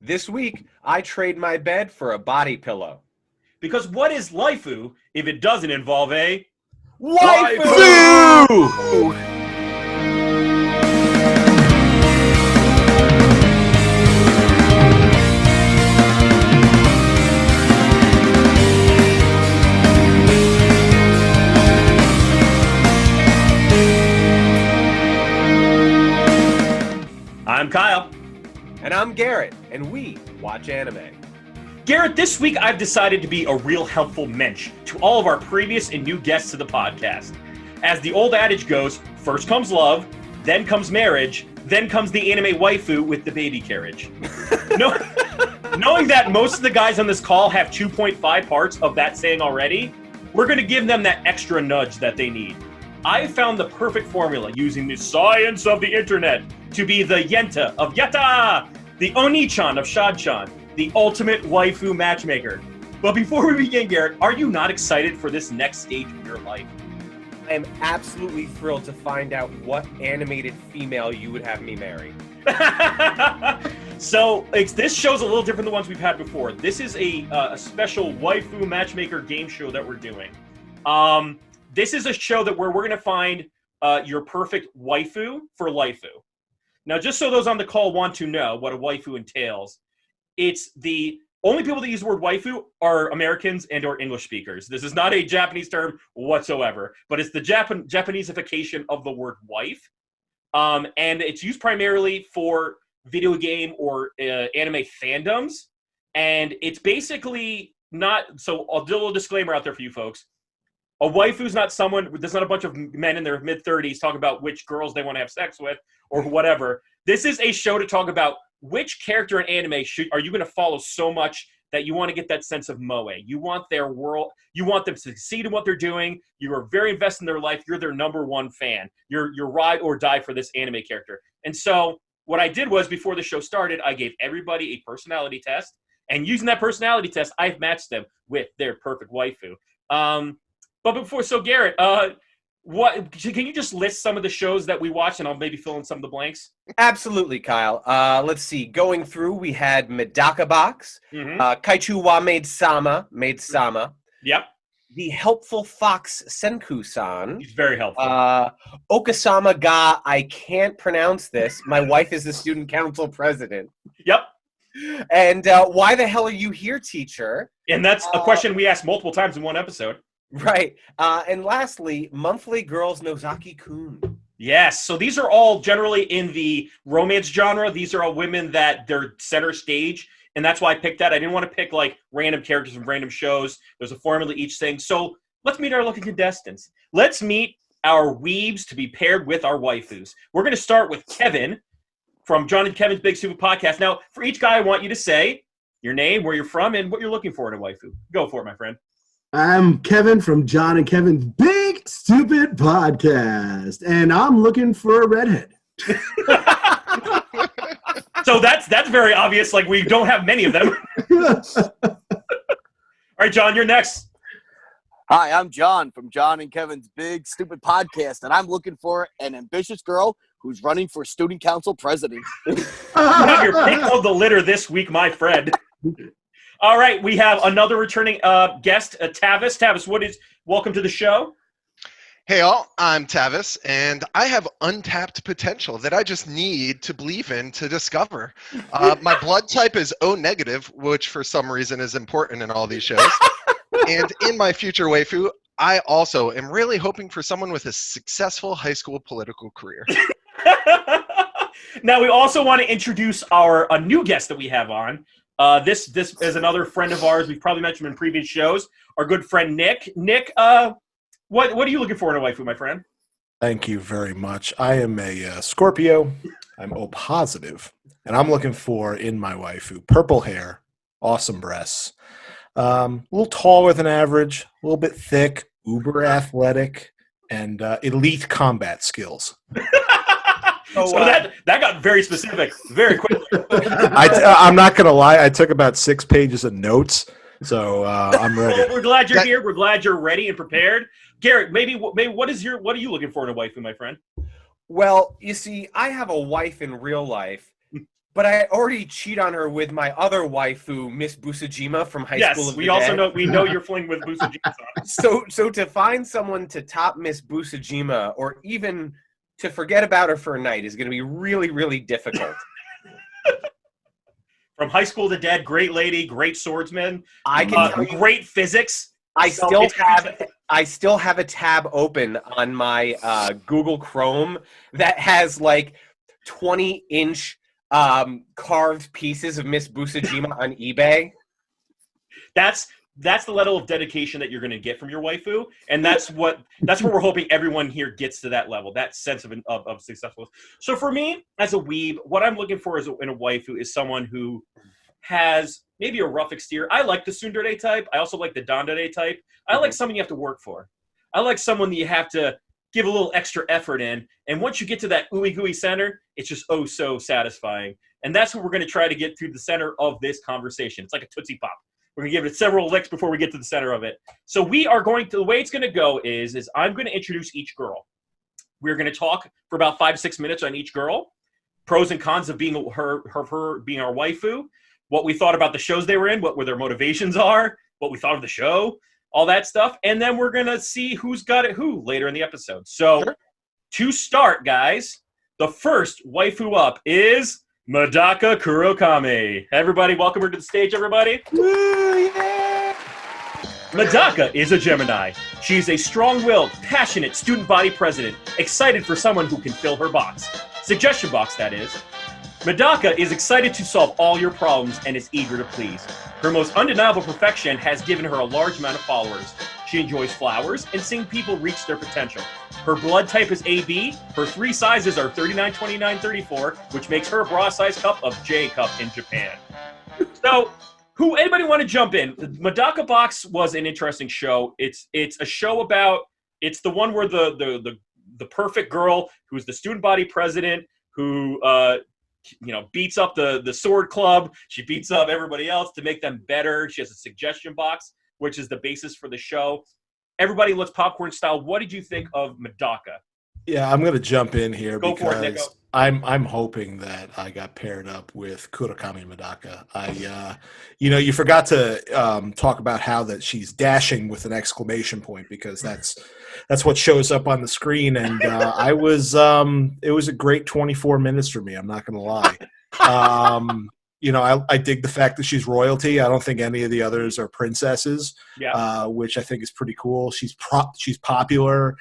This week, I trade my bed for a body pillow. Because what is Waifu if it doesn't involve a Waifu! I'm Kyle. And I'm Garrett, and we watch anime. Garrett, this week I've decided to be a real helpful mensch to all of our previous and new guests to the podcast. As the old adage goes, first comes love, then comes marriage, then comes the anime waifu with the baby carriage. Knowing that most of the guys on this call have 2.5 parts of that saying already, we're going to give them that extra nudge that they need. I found the perfect formula using the science of the internet to be the Yenta of Yata, the Oni-chan of Shad-chan, the ultimate waifu matchmaker. But before we begin, Garrett, are you not excited for this next stage of your life? I am absolutely thrilled to find out what animated female you would have me marry. So this show's a little different than the ones we've had before. This is a special waifu matchmaker game show that we're doing. This is a show where we're going to find your perfect waifu for Waifu. Now, just so those on the call want to know what a waifu entails, it's the only people that use the word waifu are Americans and or English speakers. This is not a Japanese term whatsoever, but it's the Japaneseification of the word wife. And it's used primarily for video game or anime fandoms. And it's basically not, so I'll do a little disclaimer out there for you folks. A waifu is not someone, there's not a bunch of men in their mid-30s talking about which girls they want to have sex with or whatever. This is a show to talk about which character in anime are you going to follow so much that you want to get that sense of moe. You want their world, you want them to succeed in what they're doing. You are very invested in their life. You're their number one fan. You're ride or die for this anime character. And so what I did was, before the show started, I gave everybody a personality test. And using that personality test, I've matched them with their perfect waifu. But before, so Garrett, can you just list some of the shows that we watched, and I'll maybe fill in some of the blanks? Absolutely, Kyle. Let's see. Going through, we had Madoka Box, Kaichu wa Maid-sama. Yep. The Helpful Fox Senko-San. He's very helpful. Okasama ga, I can't pronounce this. My wife is the student council president. Yep. And Why the Hell Are You Here, Teacher? And that's a question we asked multiple times in one episode. Right. And lastly, Monthly Girls Nozaki-kun. Yes. So these are all generally in the romance genre. These are all women that they're center stage. And that's why I picked that. I didn't want to pick like random characters from random shows. There's a formula each thing. So let's meet our lucky contestants. Let's meet our weebs to be paired with our waifus. We're going to start with Kevin from John and Kevin's Big Stupid Podcast. Now, for each guy, I want you to say your name, where you're from, and what you're looking for in a waifu. Go for it, my friend. I'm Kevin from John and Kevin's Big Stupid Podcast, and I'm looking for a redhead. So that's very obvious. Like, we don't have many of them. All right, John, you're next. Hi, I'm John from John and Kevin's Big Stupid Podcast, and I'm looking for an ambitious girl who's running for student council president. You have your pick of the litter this week, my friend. All right, we have another returning guest, Tavis. Tavis, welcome to the show. Hey all, I'm Tavis, and I have untapped potential that I just need to believe in to discover. My blood type is O negative, which for some reason is important in all these shows. And in my future waifu, I also am really hoping for someone with a successful high school political career. Now, we also want to introduce a new guest that we have on. This is another friend of ours. We've probably mentioned him in previous shows. Our good friend Nick. Nick, what are you looking for in a waifu, my friend? Thank you very much. I am a Scorpio. I'm O positive, and I'm looking for in my waifu purple hair, awesome breasts, a little taller than average, a little bit thick, uber athletic, and elite combat skills. So that got very specific very quickly. I'm not going to lie. I took about 6 pages of notes, so I'm ready. Well, we're glad you're here. We're glad you're ready and prepared. Garrett, maybe what are you looking for in a waifu, my friend? Well, you see, I have a wife in real life, but I already cheat on her with my other waifu, Miss Busujima from High School Yes, of we the also Dead. know you're flinging with Busujima-san. So to find someone to top Miss Busujima, or even to forget about her for a night, is going to be really, really difficult. From High School of the Dead, great lady, great swordsman, I can tell you, great physics. I So still have a tab open on my Google Chrome that has like 20-inch carved pieces of Miss Busujima on eBay. That's the level of dedication that you're going to get from your waifu, and that's what we're hoping everyone here gets to, that level, that sense of successful. So for me, as a weeb, what I'm looking for in a waifu is someone who has maybe a rough exterior. I like the tsundere type. I also like the dandere type. I like someone you have to work for. I like someone that you have to give a little extra effort in, and once you get to that ooey gooey center, it's just oh so satisfying. And that's what we're going to try to get through the center of this conversation. It's like a Tootsie Pop. We're going to give it several licks before we get to the center of it. So we are going to, the way it's going to go is I'm going to introduce each girl. We're going to talk for about 5 to 6 minutes on each girl. Pros and cons of being her being our waifu. What we thought about the shows they were in, what their motivations are, what we thought of the show, all that stuff. And then we're going to see who's got it who later in the episode. So to start, guys, the first waifu up is Madoka Kurokami. Everybody, welcome her to the stage, everybody. Woo, yeah! Madoka is a Gemini. She's a strong-willed, passionate student body president, excited for someone who can fill her box. Suggestion box, that is. Madoka is excited to solve all your problems and is eager to please. Her most undeniable perfection has given her a large amount of followers. She enjoys flowers and seeing people reach their potential. Her blood type is AB. Her 3 sizes are 39, 29, 34, which makes her a bra-sized cup of J cup in Japan. So, anybody want to jump in? The Madoka Box was an interesting show. It's a show about, it's the one where the perfect girl who's the student body president who beats up the sword club. She beats up everybody else to make them better. She has a suggestion box, which is the basis for the show. Everybody looks popcorn style. What did you think of Madoka? Yeah, I'm going to jump in here Go for it, Nico. I'm hoping that I got paired up with Kurokami Madoka. You forgot to talk about how that she's dashing with an exclamation point, because that's what shows up on the screen. And it was a great 24 minutes for me. I'm not going to lie. I dig the fact that she's royalty. I don't think any of the others are princesses, which I think is pretty cool. She's popular,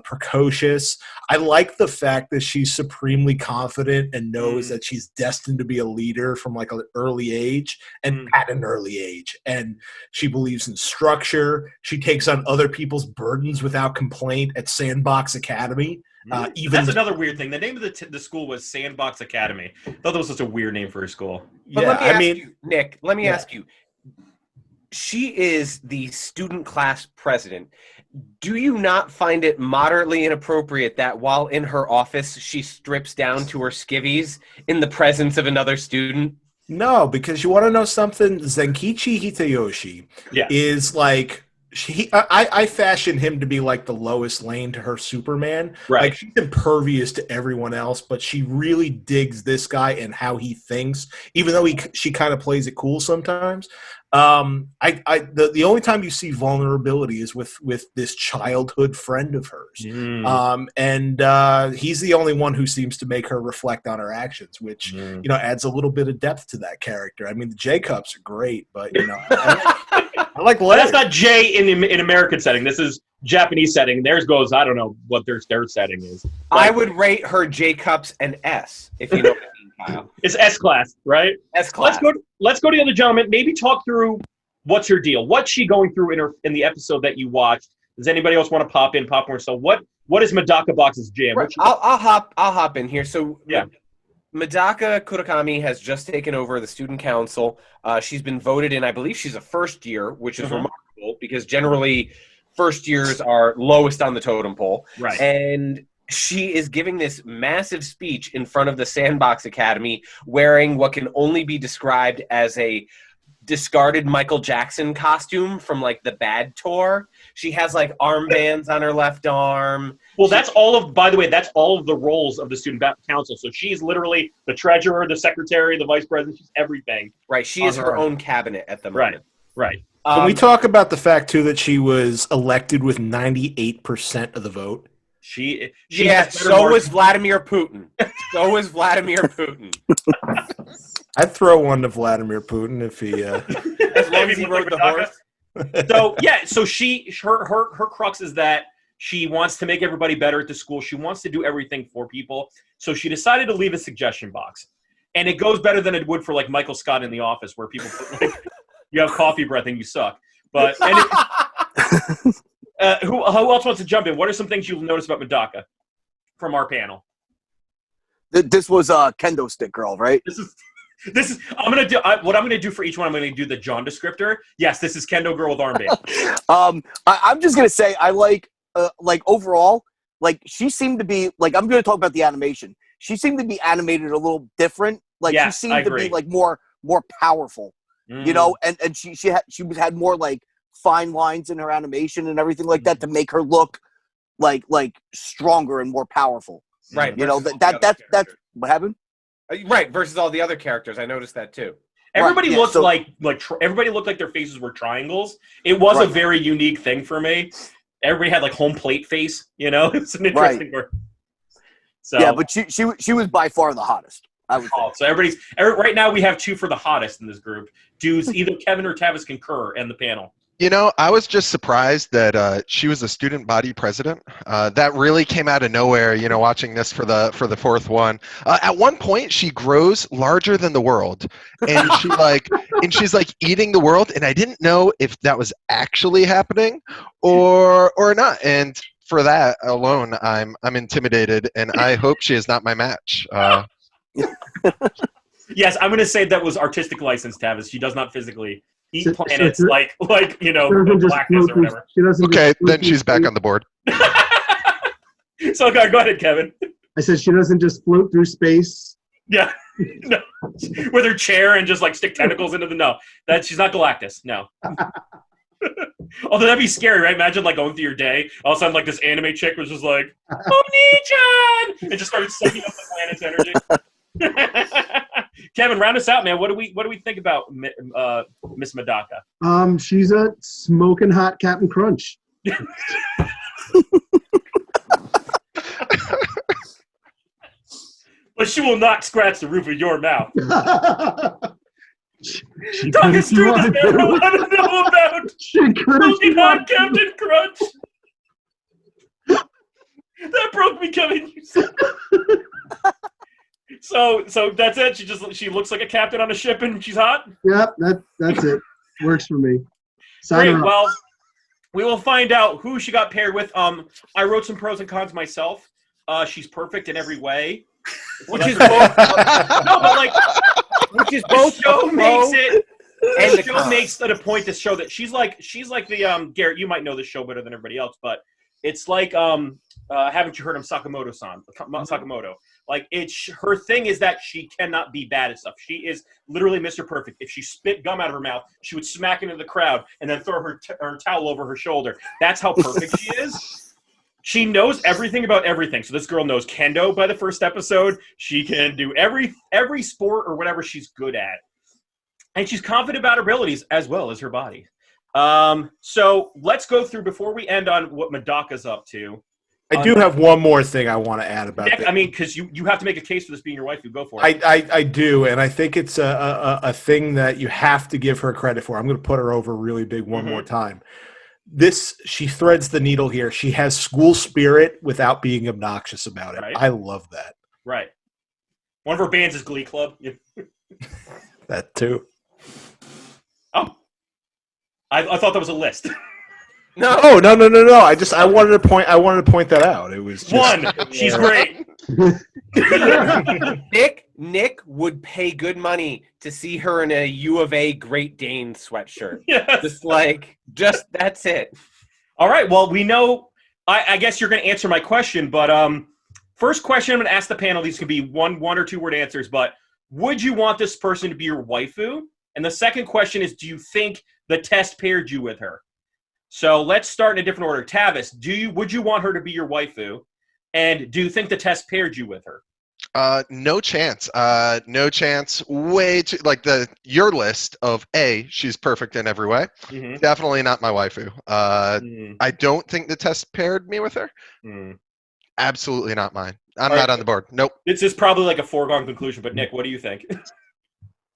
precocious. I like the fact that she's supremely confident and knows that she's destined to be a leader from like an early age and at an early age. And she believes in structure. She takes on other people's burdens without complaint at Sandbox Academy. That's another weird thing. The name of the school was Sandbox Academy. I thought that was such a weird name for a school. But let me ask you, she is the student class president. Do you not find it moderately inappropriate that while in her office, she strips down to her skivvies in the presence of another student? No, because you want to know something? Zenkichi Hitayoshi is like... I fashion him to be like the Lois Lane to her Superman. Right. Like, she's impervious to everyone else, but she really digs this guy and how he thinks, even though she kind of plays it cool sometimes. The only time you see vulnerability is with this childhood friend of hers. And he's the only one who seems to make her reflect on her actions, which adds a little bit of depth to that character. I mean, the J cups are great, but I like letters. Well, that's not J in American setting. This is Japanese setting. Theirs goes, I don't know what their setting is. But I would rate her J cups an S, if you know what I mean, Kyle. It's S class, right? S class. Let's go to the other gentleman. Maybe talk through what's her deal. What's she going through in the episode that you watched? Does anybody else want to pop in popcorn? So what is Madoka Box's jam? Right. I'll hop in here. So yeah. Madoka Kurokami has just taken over the student council. She's been voted in. I believe she's a first year, which is remarkable because generally first years are lowest on the totem pole. Right. And she is giving this massive speech in front of the Sandbox Academy wearing what can only be described as a discarded Michael Jackson costume from like the Bad Tour. She has like armbands on her left arm. Well, that's all of, by the way, that's all of the roles of the student council. So she's literally the treasurer, the secretary, the vice president. She's everything. Right. She is her own cabinet at the moment. Right. Can we talk about the fact too that she was elected with 98% of the vote? She so was Vladimir Putin. So was Vladimir Putin. I'd throw one to Vladimir Putin if he. As long as he rode the horse. So yeah, so her crux is that she wants to make everybody better at the school. She wants to do everything for people. So she decided to leave a suggestion box, and it goes better than it would for like Michael Scott in The Office, where people put like, "You have coffee breath and you suck." But who else wants to jump in? What are some things you'll notice about Madoka from our panel? This was a kendo stick girl, right? This is. I'm gonna do what I'm gonna do for each one. I'm gonna do the John descriptor. Yes, this is kendo girl with armband. I'm just gonna say I like overall, like she seemed to be like, I'm gonna talk about the animation. She seemed to be animated a little different. Like yes, she seemed to be like more powerful, you know, and she had more like fine lines in her animation and everything like that to make her look like stronger and more powerful. Right. You know, that's what happened. Right, versus all the other characters. I noticed that too. Everybody looked like everybody looked like their faces were triangles. It was a very unique thing for me. Everybody had like home plate face, you know. It's an interesting word. So yeah, but she was by far the hottest. I would think. So right now we have two for the hottest in this group. Dudes, either Kevin or Tavis concur in the panel. You know, I was just surprised that she was a student body president. That really came out of nowhere. You know, watching this for the fourth one. At one point, she grows larger than the world, and she's like eating the world. And I didn't know if that was actually happening or not. And for that alone, I'm intimidated, and I hope she is not my match. Yes, I'm going to say that was artistic license, Tavis. She does not physically eat planets like you know, blackness or whatever. Okay, then she's back on the board. So go ahead, Kevin. I said she doesn't just float through space. Yeah, no, with her chair and just like stick tentacles into the that she's not Galactus. No. Although that'd be scary, right? Imagine like going through your day, all of a sudden like this anime chick was just like, Oni-chan! And just started sucking up the planet's energy. Kevin, round us out, man. What do we think about Miss Madoka? She's a smoking hot Captain Crunch. But she will not scratch the roof of your mouth. Talking straight to man, I want to know about smoking hot Captain Crunch. That broke me, Kevin. So that's it. She looks like a captain on a ship and she's hot. Yep, that's it. Works for me. Great. Well, we will find out who she got paired with. I wrote some pros and cons myself. She's perfect in every way. Which is both. No, but like, which is both. The show makes it, and the show makes it a point to show that she's like the Garrett. You might know the show better than everybody else, but it's like haven't you heard of Sakamoto-san? Sakamoto. Like her thing is that she cannot be bad at stuff. She is literally Mr. Perfect. If she spit gum out of her mouth, she would smack into the crowd and then throw her towel over her shoulder. That's how perfect she is. She knows everything about everything. So this girl knows kendo by the first episode. She can do every sport or whatever she's good at. And she's confident about her abilities as well as her body. So let's go through, before we end on what Madoka's up to. I do have one more thing I want to add about Nick, this. I mean, because you have to make a case for this being your wife. You go for it. I do, and I think it's a thing that you have to give her credit for. I'm going to put her over really big one more time. She threads the needle here. She has school spirit without being obnoxious about it. Right. I love that. Right. One of her bands is Glee Club. That too. Oh. I thought that was a list. No. I wanted to point that out. It was just, She's great. Nick would pay good money to see her in a U of A Great Dane sweatshirt. Yes. Just that's it. All right. Well, we know. I guess you're going to answer my question, but first question I'm going to ask the panel. These could be one or two word answers. But would you want this person to be your waifu, And the second question is, do you think the test paired you with her? So let's start in a different order. Tavis, would you want her to be your waifu? And do you think the test paired you with her? No chance. No chance. Way too your list of she's perfect in every way. Mm-hmm. Definitely not my waifu. I don't think the test paired me with her. Absolutely not mine. I'm not on the board. Nope. This is probably like a foregone conclusion, but Nick, what do you think?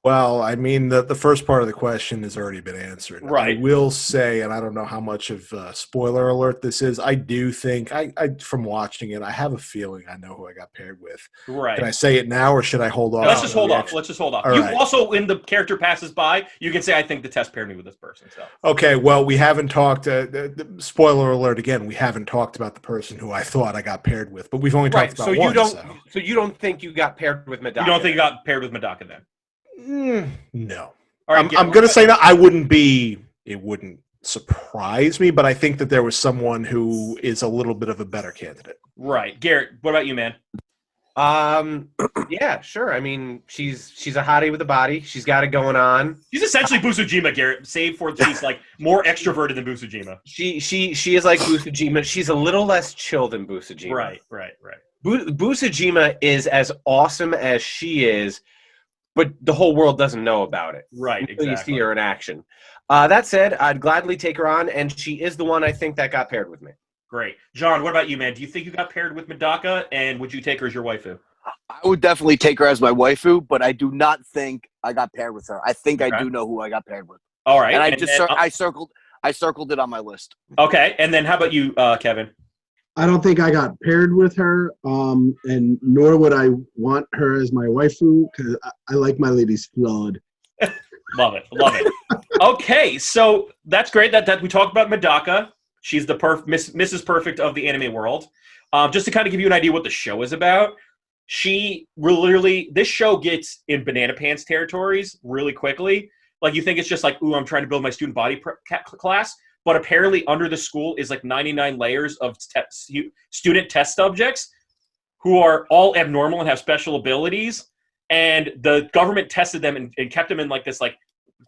Well, I mean, the first part of the question has already been answered. Right. I will say, and I don't know how much of spoiler alert this is, I do think, I from watching it, I have a feeling I know who I got paired with. Right. Can I say it now, or should I hold off? Let's just hold off. Let's just hold off. All You right. also, when the character passes by, you can say, I think the test paired me with this person. So. Okay, well, we haven't talked, spoiler alert again, we haven't talked about the person who I thought I got paired with, but we've only talked about one. So you don't think you got paired with Madoka? You don't think you got paired with Madoka then? No. All right, I'm going to say that it wouldn't surprise me, but I think that there was someone who is a little bit of a better candidate. Right. Garrett, what about you, man? Yeah, sure. I mean, she's a hottie with a body. She's got it going on. She's essentially Busujima, Garrett, save for she's like more extroverted than Busujima. She is like Busujima. She's a little less chill than Busujima. Right. Busujima is as awesome as she is, but the whole world doesn't know about it. Right, until exactly. you see her in action. That said, I'd gladly take her on, and she is the one I think that got paired with me. Great. John, what about you, man? Do you think you got paired with Madoka, and would you take her as your waifu? I would definitely take her as my waifu, but I do not think I got paired with her. I think Okay. I do know who I got paired with. All right. And I circled it on my list. Okay, and then how about you, Kevin? I don't think I got paired with her, and nor would I want her as my waifu because I like my ladies flawed. Love it. Okay, so that's great that we talked about Madoka. She's the Mrs. Perfect of the anime world. Just to kind of give you an idea what the show is about, this show gets in banana pants territories really quickly. Like you think it's just like, ooh, I'm trying to build my student body class. But apparently under the school is like 99 layers of student test subjects who are all abnormal and have special abilities. And the government tested them and kept them in like this, like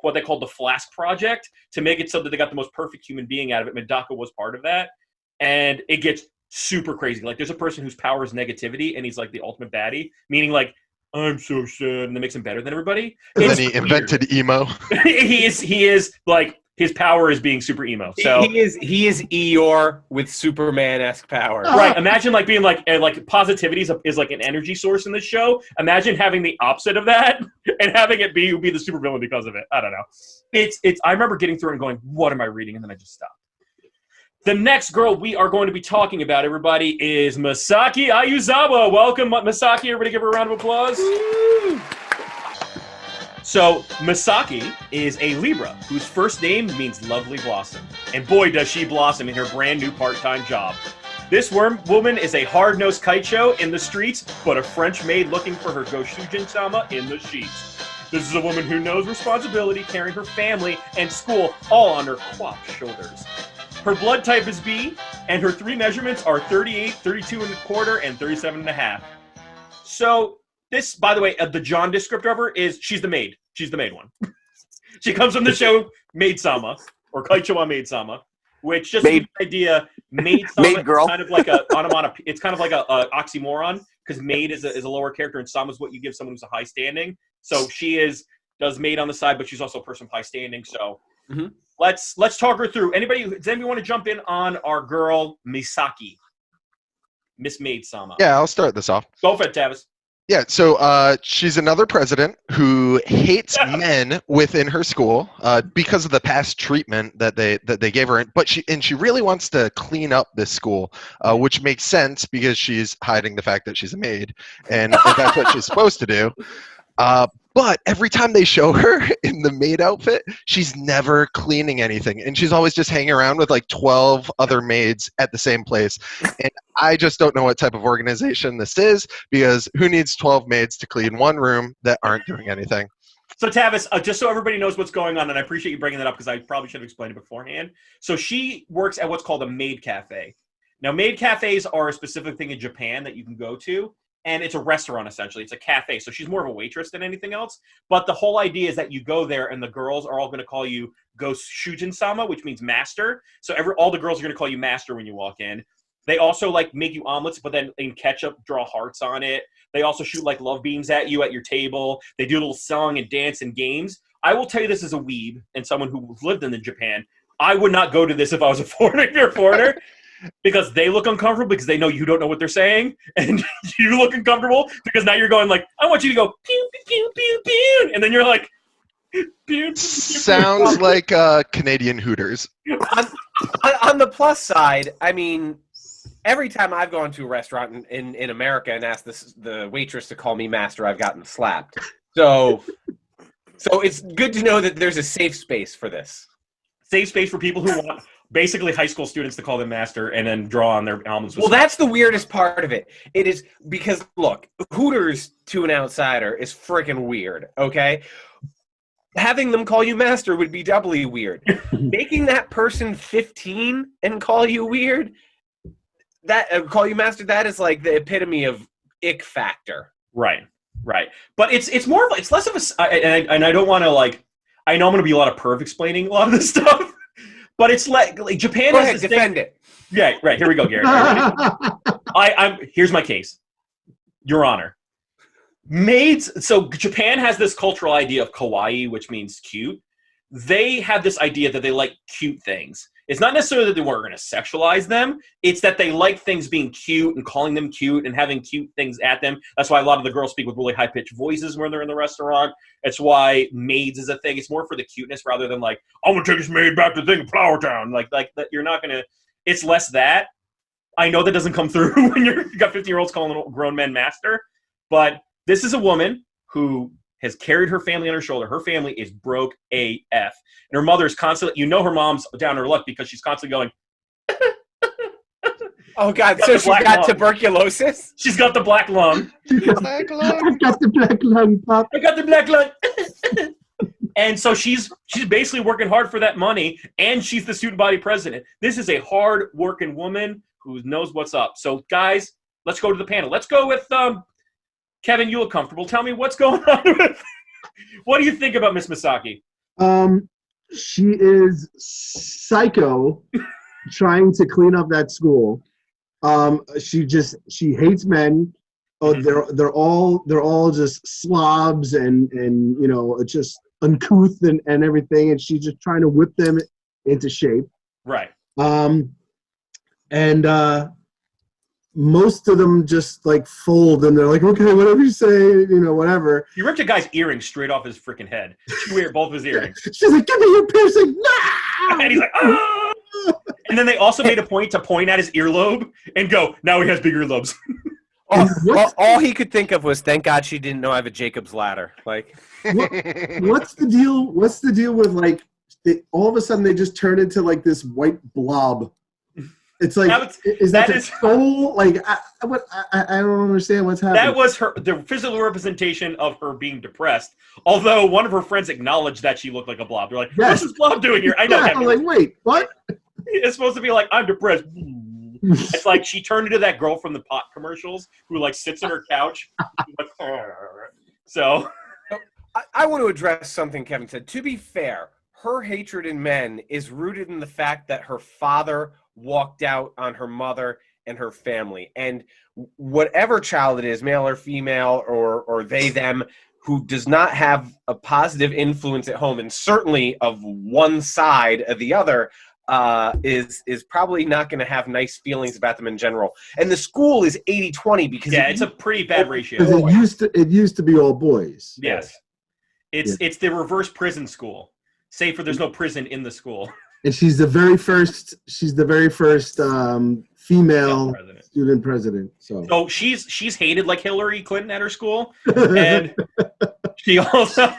what they called the Flask Project to make it so that they got the most perfect human being out of it. Madoka was part of that. And it gets super crazy. Like there's a person whose power is negativity and he's like the ultimate baddie, meaning like, I'm so sad, and that makes him better than everybody. And then he invented emo. he is like, his power is being super emo. So he is Eeyore with Superman-esque power. Right. Imagine like being like positivity is like an energy source in this show. Imagine having the opposite of that and having it be the supervillain because of it. I don't know. It's I remember getting through and going, what am I reading? And then I just stopped. The next girl we are going to be talking about, everybody, is Masaki Ayuzawa. Welcome, Masaki. Everybody give her a round of applause. Woo! So, Masaki is a Libra whose first name means lovely blossom. And boy, does she blossom in her brand new part-time job. This woman is a hard-nosed kaicho in the streets, but a French maid looking for her Goshujin-sama in the sheets. This is a woman who knows responsibility, carrying her family and school all on her coiffed shoulders. Her blood type is B, and her 3 measurements are 38, 32 and a quarter, and 37 and a half. So, this, by the way, the John descriptor of her is she's the maid. She's the maid one. She comes from the show Maid-sama, or Kaicho Maid-sama, which just gives you an idea, Maid-sama Maid girl. is kind of like a onomatopoeia. It's kind of like a oxymoron, because maid is a lower character, and sama is what you give someone who's a high standing. So she does maid on the side, but she's also a person of high standing. So let's talk her through. Does anybody want to jump in on our girl Misaki, Miss Maid-sama? Yeah, I'll start this off. Go for it, Tavis. Yeah, so she's another president who hates men within her school because of the past treatment that they gave her. But she really wants to clean up this school, which makes sense because she's hiding the fact that she's a maid, and that's what she's supposed to do. But every time they show her in the maid outfit, she's never cleaning anything. And she's always just hanging around with like 12 other maids at the same place. And I just don't know what type of organization this is, because who needs 12 maids to clean one room that aren't doing anything? So Tavis, just so everybody knows what's going on, and I appreciate you bringing that up because I probably should have explained it beforehand. So she works at what's called a maid cafe. Now, maid cafes are a specific thing in Japan that you can go to. and it's a restaurant essentially. It's a cafe, so she's more of a waitress than anything else. But the whole idea is that you go there, and the girls are all going to call you Ghost Shujin-sama, which means master. So all the girls are going to call you master when you walk in. They also like make you omelets, but then in ketchup draw hearts on it. They also shoot like love beams at you at your table. They do a little song and dance and games. I will tell you this as a weeb and someone who lived in Japan. I would not go to this if I was a foreigner. If you're a foreigner. Because they look uncomfortable because they know you don't know what they're saying, and you look uncomfortable because now you're going like, I want you to go pew pew pew pew pew, and then you're like, pew, pew, Sounds pew. like Canadian Hooters. On the plus side, I mean, every time I've gone to a restaurant in America and asked the waitress to call me master, I've gotten slapped. So it's good to know that there's a safe space for this. Safe space for people who want basically high school students to call them master and then draw on their albums. Well, that's the weirdest part of it. It is because, look, Hooters to an outsider is freaking weird, okay? Having them call you master would be doubly weird. Making that person 15 and call you weird, call you master, that is like the epitome of ick factor. Right. But it's more of it's less of a and I don't want to like. I know I'm going to be a lot of perv explaining a lot of this stuff, but it's like Japan Go has ahead, this defend thing. it. Yeah, right. Here we go, Garrett. Here's my case, Your Honor. Maids. So Japan has this cultural idea of kawaii, which means cute. They have this idea that they like cute things. It's not necessarily that they were going to sexualize them. It's that they like things being cute and calling them cute and having cute things at them. That's why a lot of the girls speak with really high-pitched voices when they're in the restaurant. It's why maids is a thing. It's more for the cuteness rather than like, I'm going to take this maid back to the thing, Flower Town. Like that, you're not going to – it's less that. I know that doesn't come through when you got 15-year-olds calling grown men master. But this is a woman who – has carried her family on her shoulder. Her family is broke AF. And her mother is constantly, her mom's down her luck because she's constantly going, oh, God. So she's got tuberculosis? She's got the black lung. Black lung. I've got the black lung, Pop. I got the black lung. And so she's basically working hard for that money, and she's the student body president. This is a hard-working woman who knows what's up. So, guys, let's go to the panel. Let's go with Kevin, you look comfortable. Tell me what's going on with what do you think about Miss Misaki? She is psycho trying to clean up that school. She hates men. Oh, they're all just slobs and just uncouth and everything, and she's just trying to whip them into shape. Right. Most of them just like fold and they're like, okay, whatever you say, whatever. He ripped a guy's earring straight off his freaking head. She wear both of his earrings. She's like, give me your piercing. No! And he's like, ah! And then they also made a point to point at his earlobe and go, now he has big earlobes. All he could think of was, thank God she didn't know I have a Jacob's ladder. Like, what's the deal? What's the deal with like, all of a sudden they just turn into like this white blob? It's like, is that the soul? Like, I don't understand what's happening. That was the physical representation of her being depressed. Although one of her friends acknowledged that she looked like a blob. They're like, what's this blob doing here? I know. Yeah, I'm like, wait, what? It's supposed to be like, I'm depressed. It's like she turned into that girl from the pot commercials who like sits on her couch. So I want to address something Kevin said. To be fair, her hatred in men is rooted in the fact that her father walked out on her mother and her family. And whatever child it is, male or female or they, them, who does not have a positive influence at home, and certainly of one side or the other, is probably not going to have nice feelings about them in general. And the school is 80-20 because it's a pretty bad ratio. It used to be all boys. Yes. It's the reverse prison school. Save for there's no prison in the school. And she's the very first female student president. So she's hated like Hillary Clinton at her school, and she also.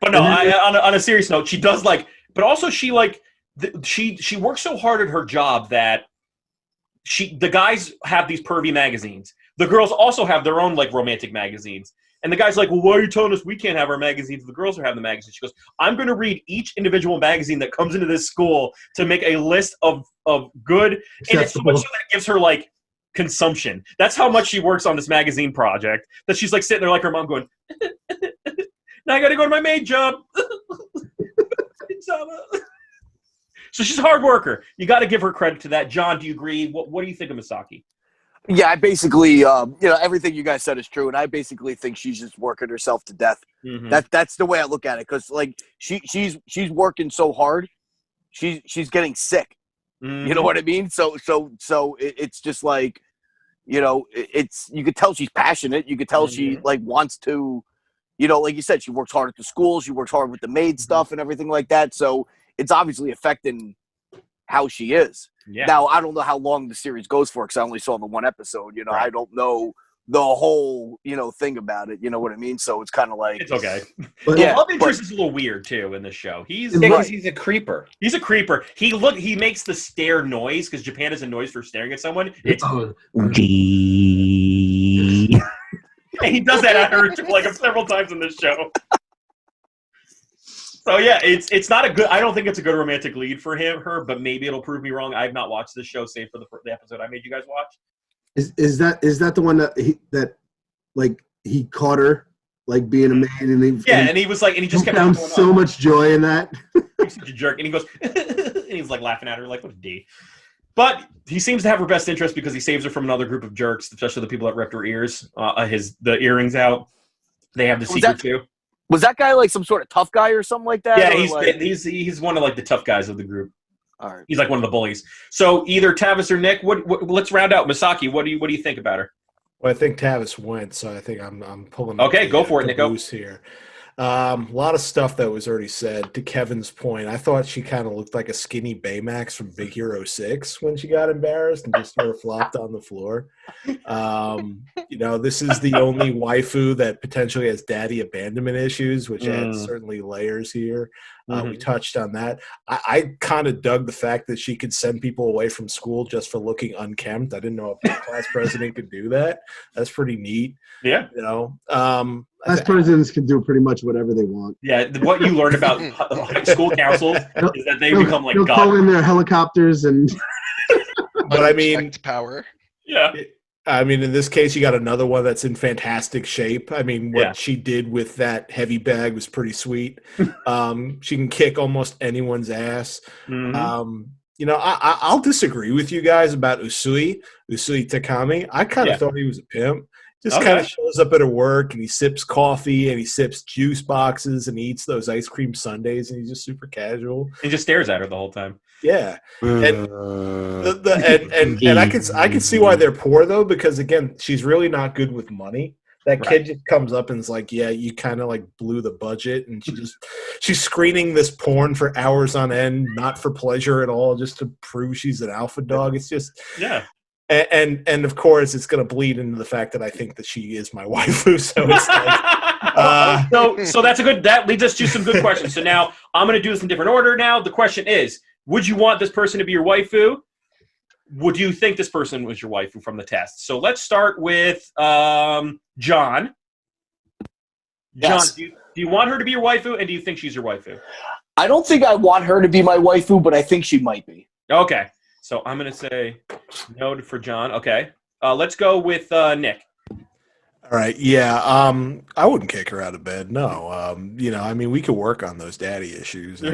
But no, on a serious note, she does like. But also, she works so hard at her job that the guys have these pervy magazines. The girls also have their own like romantic magazines. And the guy's like, well, why are you telling us we can't have our magazines? The girls are having the magazines. She goes, I'm going to read each individual magazine that comes into this school to make a list of good. And it's so much so that it gives her, like, consumption. That's how much she works on this magazine project. That she's like sitting there like her mom going, now I got to go to my maid job. So she's a hard worker. You got to give her credit to that. John, do you agree? What do you think of Misaki? Yeah, I basically, everything you guys said is true, and I basically think she's just working herself to death. Mm-hmm. That's the way I look at it, because like she's working so hard, she's getting sick. Mm-hmm. You know what I mean? So it's just like, it's you could tell she's passionate. You could tell she like wants to, like you said, she works hard at the school. She works hard with the maid stuff and everything like that. So it's obviously affecting how she is. Yeah. Now, I don't know how long the series goes for because I only saw the one episode. Right. I don't know the whole, thing about it. You know what I mean? So it's kind of like... It's okay. But, yeah, love interest is a little weird, too, in this show. He's a creeper. He's a creeper. He makes the stare noise, because Japan has a noise for staring at someone. It's... and he does that at her like several times in this show. So yeah, it's not a good. I don't think it's a good romantic lead for her, but maybe it'll prove me wrong. I've not watched this show, save for the episode I made you guys watch. Is that the one that he caught her like being a man and he was like, and he just kept found so much joy in that. He's such a jerk, and he goes, and he's like laughing at her like, what a D. But he seems to have her best interest because he saves her from another group of jerks, especially the people that ripped her ears, the earrings out. They have the secret too. Was that guy like some sort of tough guy or something like that? Yeah, he's one of like the tough guys of the group. All right. He's like one of the bullies. So either Tavis or Nick, let's round out Misaki. What do you think about her? Well, I think Tavis went, so I think I'm pulling. Okay, go for it, Nick. Here. A lot of stuff that was already said. To Kevin's point, I thought she kind of looked like a skinny Baymax from Big Hero 6 when she got embarrassed and just sort of flopped on the floor. This is the only waifu that potentially has daddy abandonment issues, which adds certainly layers here. We touched on that. I kind of dug the fact that she could send people away from school just for looking unkempt. I didn't know a class president could do that. That's pretty neat. Yeah. Class presidents can do pretty much whatever they want. Yeah, what you learn about high school councils is that they become like God. Call in their helicopters and. But I mean, power. Yeah. I mean, in this case, you got another one that's in fantastic shape. I mean, what she did with that heavy bag was pretty sweet. She can kick almost anyone's ass. I'll disagree with you guys about Usui Takami. I kind of thought he was a pimp. Just kind of shows up at her work and he sips coffee and he sips juice boxes and he eats those ice cream sundaes and he's just super casual. He just stares at her the whole time. Yeah, and I can see why they're poor though, because again, she's really not good with money. That kid just comes up and is like, "Yeah, you kind of like blew the budget," and she's screening this porn for hours on end, not for pleasure at all, just to prove she's an alpha dog. It's just And of course, it's going to bleed into the fact that I think that she is my waifu. So it's like, so that leads us to some good questions. So now I'm going to do this in different order. Now the question is: would you want this person to be your waifu? Would you think this person was your waifu from the test? So let's start with John. Yes. John, do you want her to be your waifu, and do you think she's your waifu? I don't think I want her to be my waifu, but I think she might be. Okay. So I'm going to say no for John. Okay. Let's go with Nick. All right. Yeah. I wouldn't kick her out of bed. No. I mean, we could work on those daddy issues. Hey,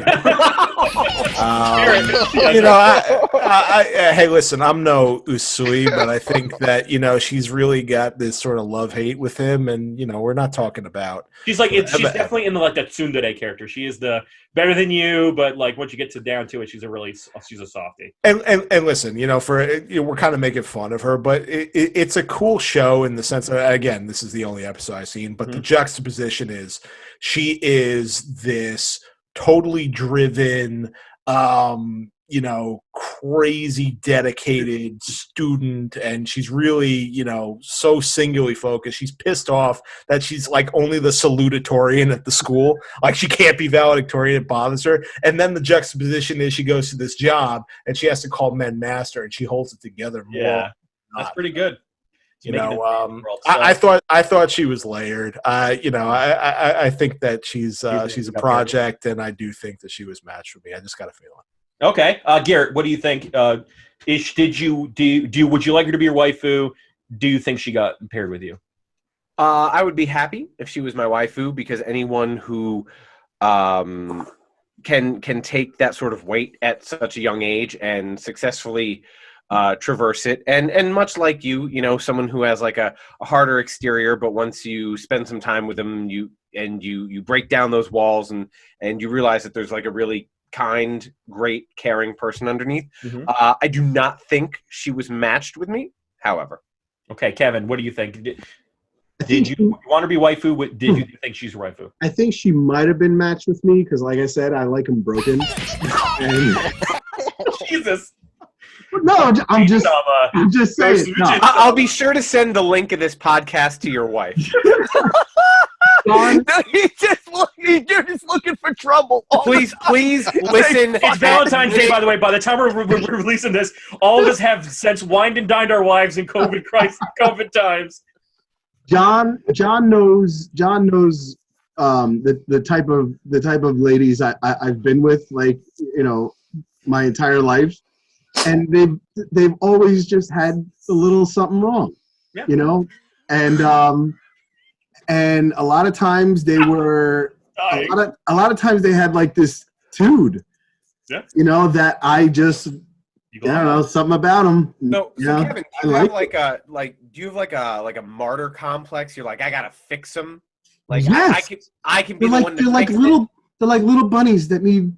listen, I'm no Usui, but I think that, she's really got this sort of love-hate with him. And, we're not talking about. She's like, she's definitely in like that tsundere character. She is the better than you, but like once you get down to it, she's a softie. And listen, we're kind of making fun of her, but it's a cool show in the sense that, again, this is the only episode I've seen, but the juxtaposition is she is this totally driven, crazy dedicated student, and she's really, so singularly focused. She's pissed off that she's like only the salutatorian at the school. Like she can't be valedictorian, it bothers her. And then the juxtaposition is she goes to this job and she has to call men master, and she holds it together more. Yeah, that's pretty good. I thought she was layered. I think that she's a project, and I do think that she was matched with me. I just got a feeling. Okay, Garrett, what do you think? Would you like her to be your waifu? Do you think she got paired with you? I would be happy if she was my waifu, because anyone who can take that sort of weight at such a young age and successfully traverse it, and much like you, someone who has like a harder exterior, but once you spend some time with them, you break down those walls and you realize that there's like a really kind, great, caring person underneath. Mm-hmm. I do not think she was matched with me, however. Okay, Kevin, what do you think? Did you want to be waifu? Did you think she's waifu? I think she might have been matched with me because, like I said, I like them broken. And, Jesus. no, I'm just saying. No. I'll be sure to send the link of this podcast to your wife. You're just looking for trouble. Please listen. It's Valentine's Day, by the way. By the time we're releasing this, all of us have since wined and dined our wives in COVID times. John knows the type of ladies I've been with, like, my entire life, and they've always just had a little something wrong, and a lot of times they were a lot of times they had like this dude, that I just. I don't know, something about him. So Kevin, do you have like a martyr complex? You're like, I gotta fix him. Like, yes. I can be they're the like, one to they're like fix little it. They're like little bunnies that need,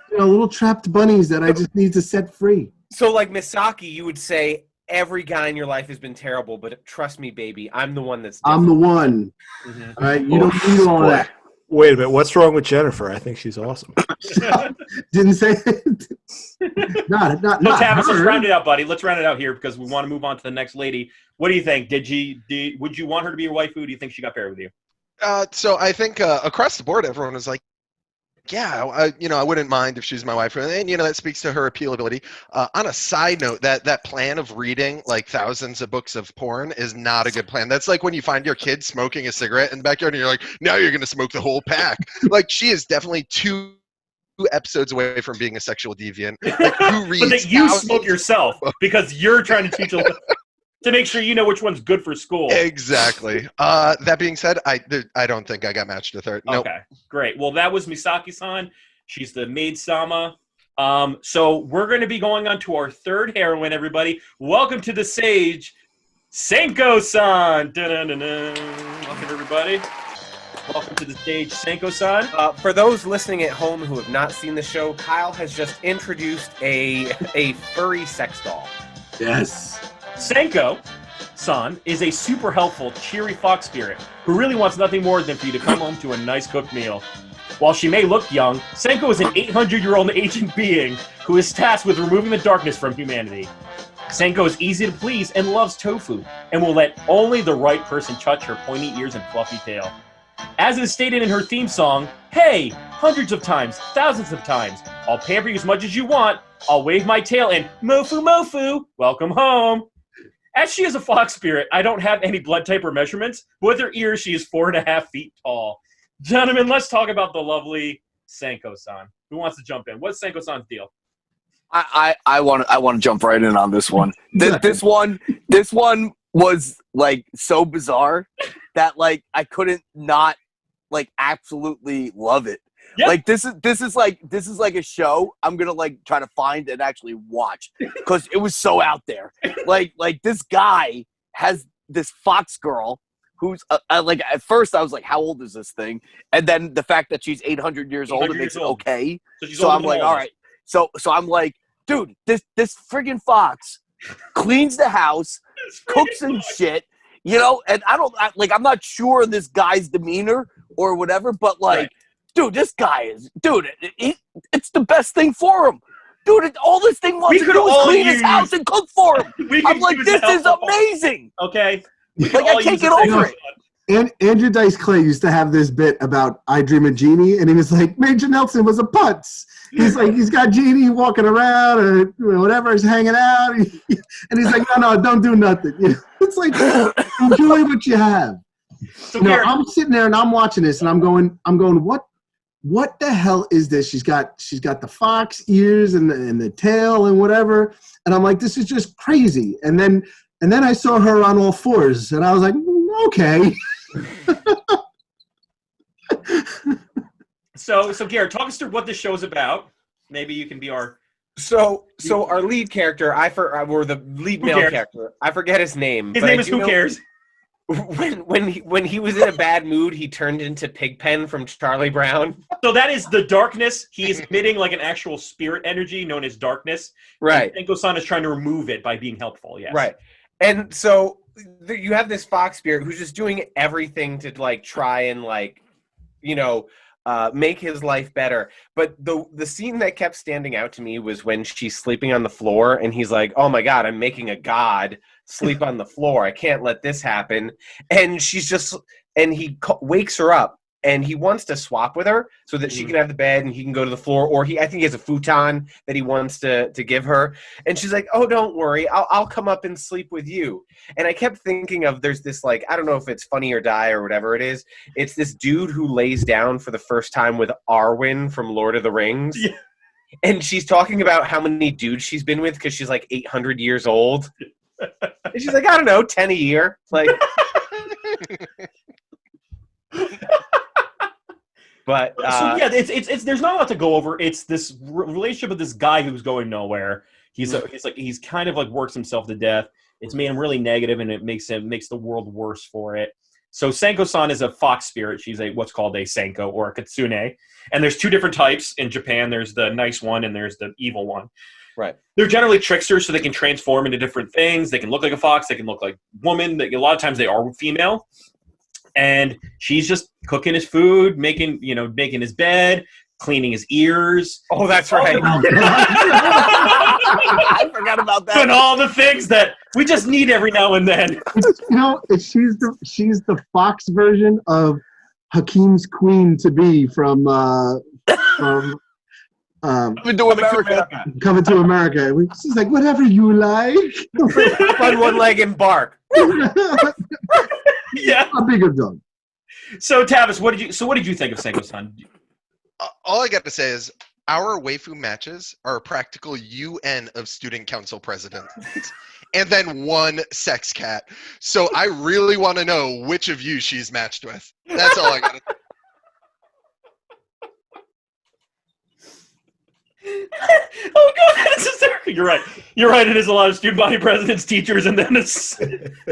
little trapped bunnies that I just need to set free. So like Misaki, you would say every guy in your life has been terrible, but trust me, baby, I'm the one that's different. I'm the one. Mm-hmm. All right, you don't need all that. Wait a minute, what's wrong with Jennifer? I think she's awesome. Didn't say it. Not Tavis, let's round it out, buddy. Let's round it out here because we want to move on to the next lady. What do you think? Would you want her to be your waifu? Do you think she got paired with you? So I think across the board, everyone was like, yeah, I wouldn't mind if she's my wife. And, that speaks to her appealability. On a side note, that plan of reading like thousands of books of porn is not a good plan. That's like when you find your kid smoking a cigarette in the backyard and you're like, now you're going to smoke the whole pack. Like, she is definitely two episodes away from being a sexual deviant. Like, who reads but that you smoke yourself because you're trying to teach to make sure you know which one's good for school. Exactly. That being said, I don't think I got matched with her. Nope. Okay, great. Well, that was Misaki-san. She's the maid-sama. So we're going to be going on to our third heroine, everybody. Welcome to the stage, Senko-san. Welcome, everybody. Welcome to the stage, Senko-san. For those listening at home who have not seen the show, Kyle has just introduced a furry sex doll. Yes. Senko-san is a super helpful, cheery fox spirit who really wants nothing more than for you to come home to a nice cooked meal. While she may look young, Senko is an 800-year-old ancient being who is tasked with removing the darkness from humanity. Senko is easy to please and loves tofu, and will let only the right person touch her pointy ears and fluffy tail. As is stated in her theme song, hey, hundreds of times, thousands of times, I'll pamper you as much as you want, I'll wave my tail and mofu mofu, welcome home. As she is a fox spirit, I don't have any blood type or measurements, but with her ears, she is 4.5 feet tall. Gentlemen, let's talk about the lovely Senko-san. Who wants to jump in? What's Senko-san's deal? I want to jump right in on this one. This one was like so bizarre that like I couldn't not like absolutely love it. Yep. Like this is like a show I'm gonna like try to find and actually watch because it was so out there. Like this guy has this fox girl who's like at first I was like, how old is this thing? And then the fact that she's 800 years old, it makes it okay. So I'm like, all right. So I'm like, dude, this friggin' fox cleans the house, cooks and shit, and I'm not sure this guy's demeanor or whatever, but like. Right. Dude, this guy is... Dude, it's the best thing for him. Dude, all this thing wants to do is clean his house and cook for him. I'm like, this is amazing. Okay. Like, I can't get over it. And Andrew Dice Clay used to have this bit about I Dream of Jeannie, and he was like, Major Nelson was a putz. He's like, he's got Jeannie walking around or whatever, he's hanging out. And he's like, no, don't do nothing. It's like, enjoy what you have. So I'm sitting there and I'm watching this, and I'm going, what what the hell is this? She's got the fox ears and the tail and whatever. And I'm like, this is just crazy. And then I saw her on all fours, and I was like, okay. So Garrett, talk us through what this show's about. Maybe you can be our. So our lead character, or the lead male character, I forget his name. His name is Who Cares? When he was in a bad mood, he turned into Pigpen from Charlie Brown. So that is the darkness. He is emitting like an actual spirit energy known as darkness. Right. And Senko-san is trying to remove it by being helpful. Yes. Right. And so you have this fox spirit who's just doing everything to like try and like, make his life better. But the scene that kept standing out to me was when she's sleeping on the floor and he's like, oh my God, I'm making a god sleep on the floor. I can't let this happen. And he wakes her up and he wants to swap with her so that she can have the bed and he can go to the floor. Or I think he has a futon that he wants to give her. And she's like, oh, don't worry. I'll come up and sleep with you. And I kept thinking of, there's this like, I don't know if it's Funny or Die or whatever it is. It's this dude who lays down for the first time with Arwen from Lord of the Rings. Yeah. And she's talking about how many dudes she's been with because she's like 800 years old. And she's like, I don't know, 10 a year. Like, but so yeah, it's there's not a lot to go over. It's this relationship with this guy who's going nowhere. He's kind of like works himself to death. It's made him really negative, and it makes the world worse for it. So Senko-san is a fox spirit. She's what's called a Senko or a Kitsune. And there's two different types in Japan. There's the nice one and there's the evil one. Right. They're generally tricksters, so they can transform into different things. They can look like a fox. They can look like a woman. A lot of times they are female. And she's just cooking his food, making his bed, cleaning his ears. Oh, that's right. I forgot about that. And all the things that we just need every now and then. She's the fox version of Hakeem's queen to be from Coming to America. Coming to America. She's like, whatever you like. On one leg and bark. Yeah. A bigger dog. So Tavis, what did you think of Senko-san? All I got to say is our waifu matches are a practical UN of student council presidents. And then one sex cat. So I really want to know which of you she's matched with. That's all I got to say. Oh god, this is terrible. You're right. You're right. It is a lot of student body presidents, teachers, and then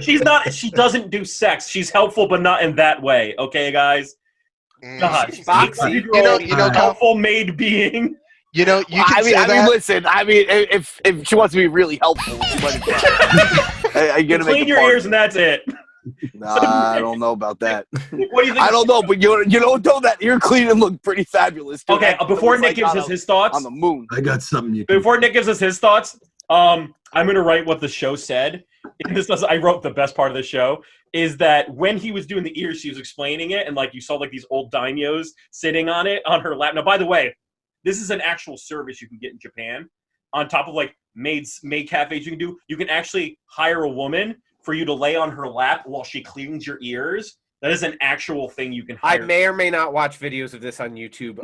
she doesn't do sex. She's helpful, but not in that way. Okay, guys. God, Foxy. helpful made being. You can say that. I mean, listen. I mean, if she wants to be really helpful, she might clean your ears and that's it. Nah, I don't know about that. What do you think? I don't know, but you don't know that ear cleaning looked pretty fabulous. Too. Okay, before Nick gives us his thoughts on the moon, I got something. Before Nick gives us his thoughts, I'm going to write what the show said. I wrote the best part of the show is that when he was doing the ears, she was explaining it, and like you saw like these old daimyos sitting on her lap. Now, by the way, this is an actual service you can get in Japan. On top of like maid cafes you can do, you can actually hire a woman for you to lay on her lap while she cleans your ears. That is an actual thing you can hire. I may or may not watch videos of this on YouTube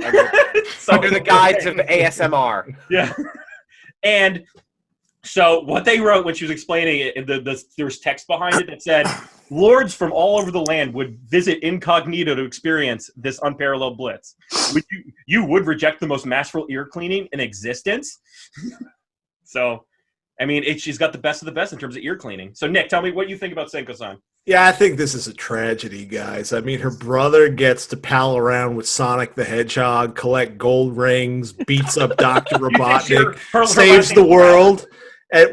under the guides of ASMR. Yeah. And so what they wrote when she was explaining it, there was text behind it that said, lords from all over the land would visit incognito to experience this unparalleled blitz. You would reject the most masterful ear cleaning in existence? So... I mean, she's got the best of the best in terms of ear cleaning. So, Nick, tell me what you think about Senko-san. Yeah, I think this is a tragedy, guys. I mean, her brother gets to pal around with Sonic the Hedgehog, collect gold rings, beats up Dr. Robotnik, saves the world.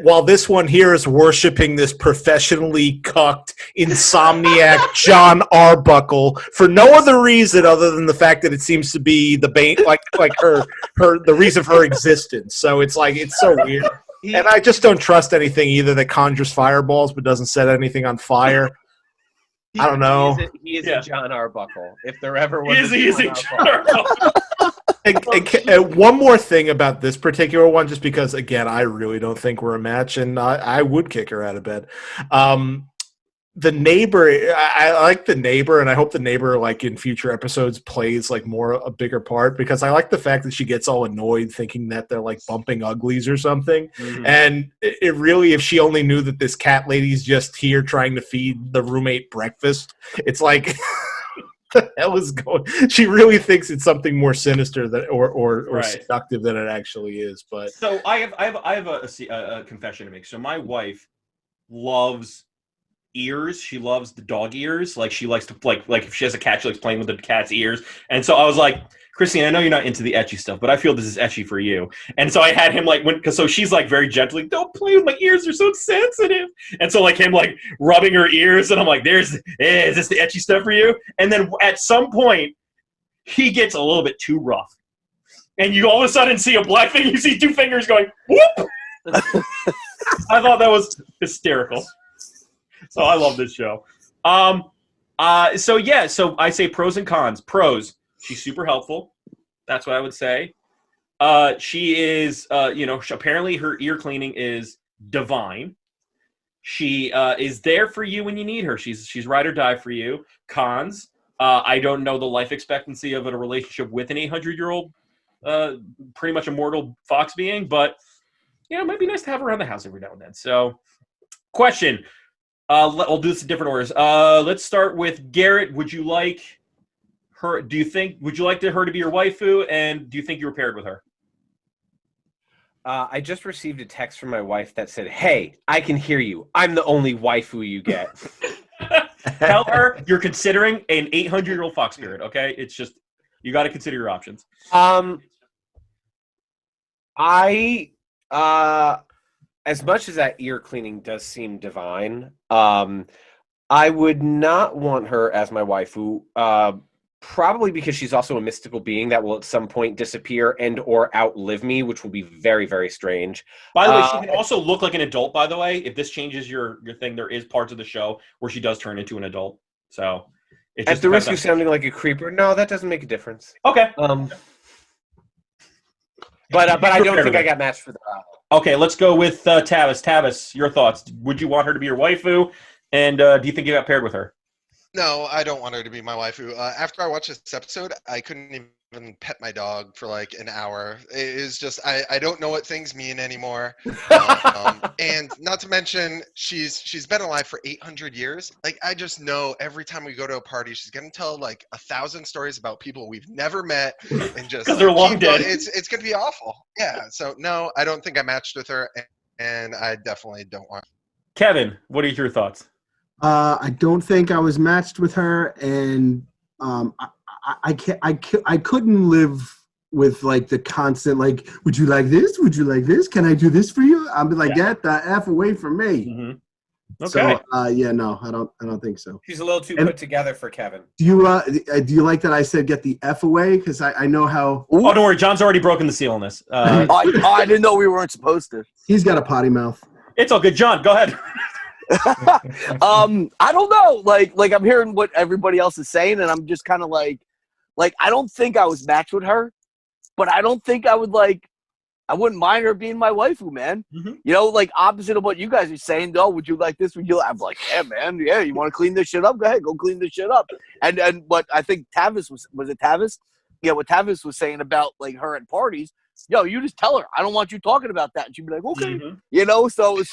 While this one here is worshiping this professionally cucked, insomniac John Arbuckle for no other reason other than the fact that it seems to be the the reason for her existence. So it's so weird. And I just don't trust anything either that conjures fireballs but doesn't set anything on fire. I don't know. He is a John Arbuckle. If there ever was he is a John Arbuckle. And one more thing about this particular one, just because, again, I really don't think we're a match, and I would kick her out of bed. the neighbor, I like the neighbor, and I hope the neighbor, like in future episodes, plays like a bigger part, because I like the fact that she gets all annoyed thinking that they're like bumping uglies or something. Mhm. And it really, if she only knew that this cat lady's just here trying to feed the roommate breakfast, it's like, the hell is going? She really thinks it's something more sinister than or Right. seductive than it actually is. But So I have a confession to make. So my wife loves ears. She loves the dog ears. Like she likes to like if she has a cat, she likes playing with the cat's ears. And so I was like, Christine, I know you're not into the etchy stuff, but I feel this is etchy for you. And so I had him like so she's like very gently, don't play with my ears, they're so sensitive. And so like him like rubbing her ears, and I'm like, is this the etchy stuff for you? And then at some point he gets a little bit too rough. And you all of a sudden see a black thing, you see two fingers going, whoop! I thought that was hysterical. So I love this show. So I say pros and cons. Pros, she's super helpful. That's what I would say. She is, apparently her ear cleaning is divine. She is there for you when you need her. She's ride or die for you. Cons, I don't know the life expectancy of a relationship with an 800-year-old, pretty much immortal fox being, but it might be nice to have her around the house every now and then. So, question. We'll do this in different orders. Let's start with Garrett. Would you like her? Would you like her to be your waifu? And do you think you were paired with her? I just received a text from my wife that said, "Hey, I can hear you. I'm the only waifu you get." Tell her you're considering an 800-year-old fox spirit. Okay, it's just you got to consider your options. As much as that ear cleaning does seem divine, I would not want her as my waifu, probably because she's also a mystical being that will at some point disappear and or outlive me, which will be very, very strange. By the way, she can also look like an adult, by the way. If this changes your thing, there is parts of the show where she does turn into an adult. So it just at the risk of sounding like a creeper, no, that doesn't make a difference. Okay. But I don't think I got matched for that. Okay, let's go with Tavis. Tavis, your thoughts. Would you want her to be your waifu? And do you think you got paired with her? No, I don't want her to be my waifu. After I watched this episode, I couldn't even pet my dog for like an hour. It is just, I don't know what things mean anymore. And not to mention, she's been alive for 800 years. Like, I just know every time we go to a party, she's going to tell like 1,000 stories about people we've never met and just because they're long dead. It's going to be awful. Yeah. So no, I don't think I matched with her, and I definitely don't want. Kevin, what are your thoughts? I don't think I was matched with her, and I couldn't live with like the constant like, would you like this? Would you like this? Can I do this for you? I'll be like, get the F away from me. Mm-hmm. Okay. So no, I don't think so. She's a little too put together for Kevin. Do you like that I said get the F away? Because I know how. Oh, don't worry, John's already broken the seal on this. I didn't know we weren't supposed to. He's got a potty mouth. It's all good. John, go ahead. I don't know. Like I'm hearing what everybody else is saying, and I'm just kind of like I don't think I was matched with her, but I don't think I wouldn't mind her being my waifu, man. Mm-hmm. Like opposite of what you guys are saying. No, would you like this? I'm like, yeah, man. Yeah, you want to clean this shit up? Go ahead, go clean this shit up. And what I think Tavis was it Tavis? Yeah, what Tavis was saying about like her at parties. Yo, you just tell her I don't want you talking about that, and she'd be like, okay, So it's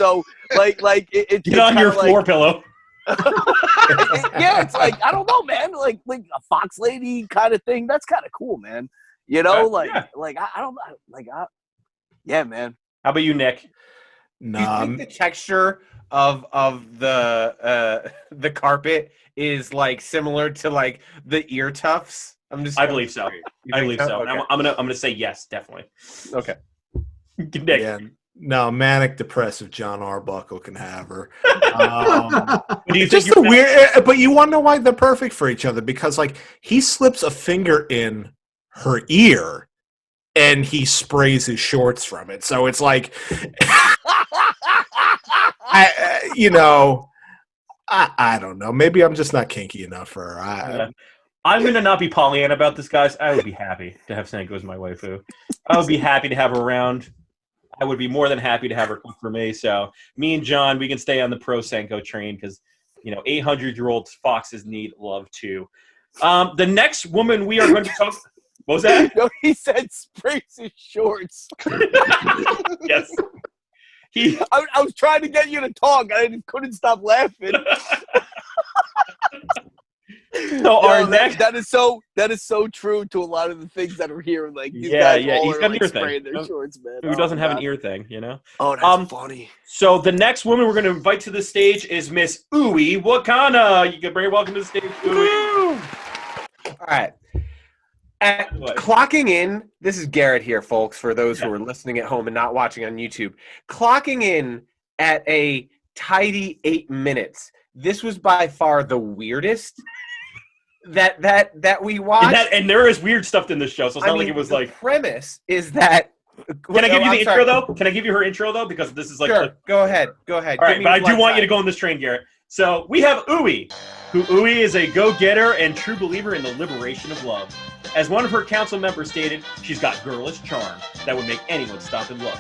get on your floor pillow. Yeah, it's like I don't know, man. Like a fox lady kind of thing. That's kind of cool, man. I don't yeah, man. How about you, Nick? Do you think the texture of the carpet is like similar to like the ear tufts? I believe so. I believe so. Okay. I'm gonna say yes, definitely. Okay. Nick. Yeah. No, manic depressive John Arbuckle can have her. Do you just think a weird, but you want to know why they're perfect for each other? Because like he slips a finger in her ear and he sprays his shorts from it. So it's like, I don't know. Maybe I'm just not kinky enough for her. I'm going to not be Pollyanna about this, guys. I would be happy to have Senko as my waifu. I would be happy to have her around. I would be more than happy to have her cook for me. So me and John, we can stay on the pro Senko train because 800-year-old foxes need love too. The next woman we are going to be talking. What was that? No, he said sprays his shorts. Yes. I was trying to get you to talk. I couldn't stop laughing. That is so true to a lot of the things that are here. Like these guys all he's are, got an like, ear spraying thing. their shorts, man. Who doesn't have an ear thing, you know? Oh, that's funny. So the next woman we're going to invite to the stage is Miss Ui Wakana. You can bring her welcome to the stage, Ui. All right. Clocking in, this is Garrett here, folks, for those who are listening at home and not watching on YouTube. Clocking in at a tidy 8 minutes. This was by far the weirdest that we watched. And there is weird stuff in this show, so it's not like it was the like... premise is that... Can I give you the intro, though? Can I give you her intro, though? Because this is like... Sure, go ahead. All right, but I do want you to go on this train, Garrett. So we have Ui, who Ui is a go-getter and true believer in the liberation of love. As one of her council members stated, she's got girlish charm that would make anyone stop and look.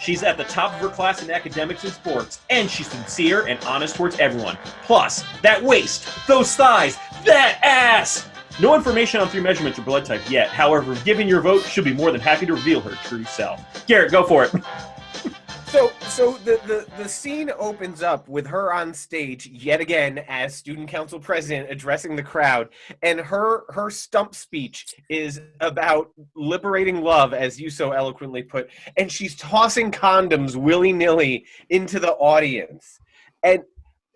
She's at the top of her class in academics and sports, and she's sincere and honest towards everyone. Plus, that waist, those thighs, that ass! No information on 3 measurements or blood type yet. However, given your vote, she'll be more than happy to reveal her true self. Garrett, go for it. So the scene opens up with her on stage yet again as student council president addressing the crowd, and her stump speech is about liberating love, as you so eloquently put, and she's tossing condoms willy-nilly into the audience. And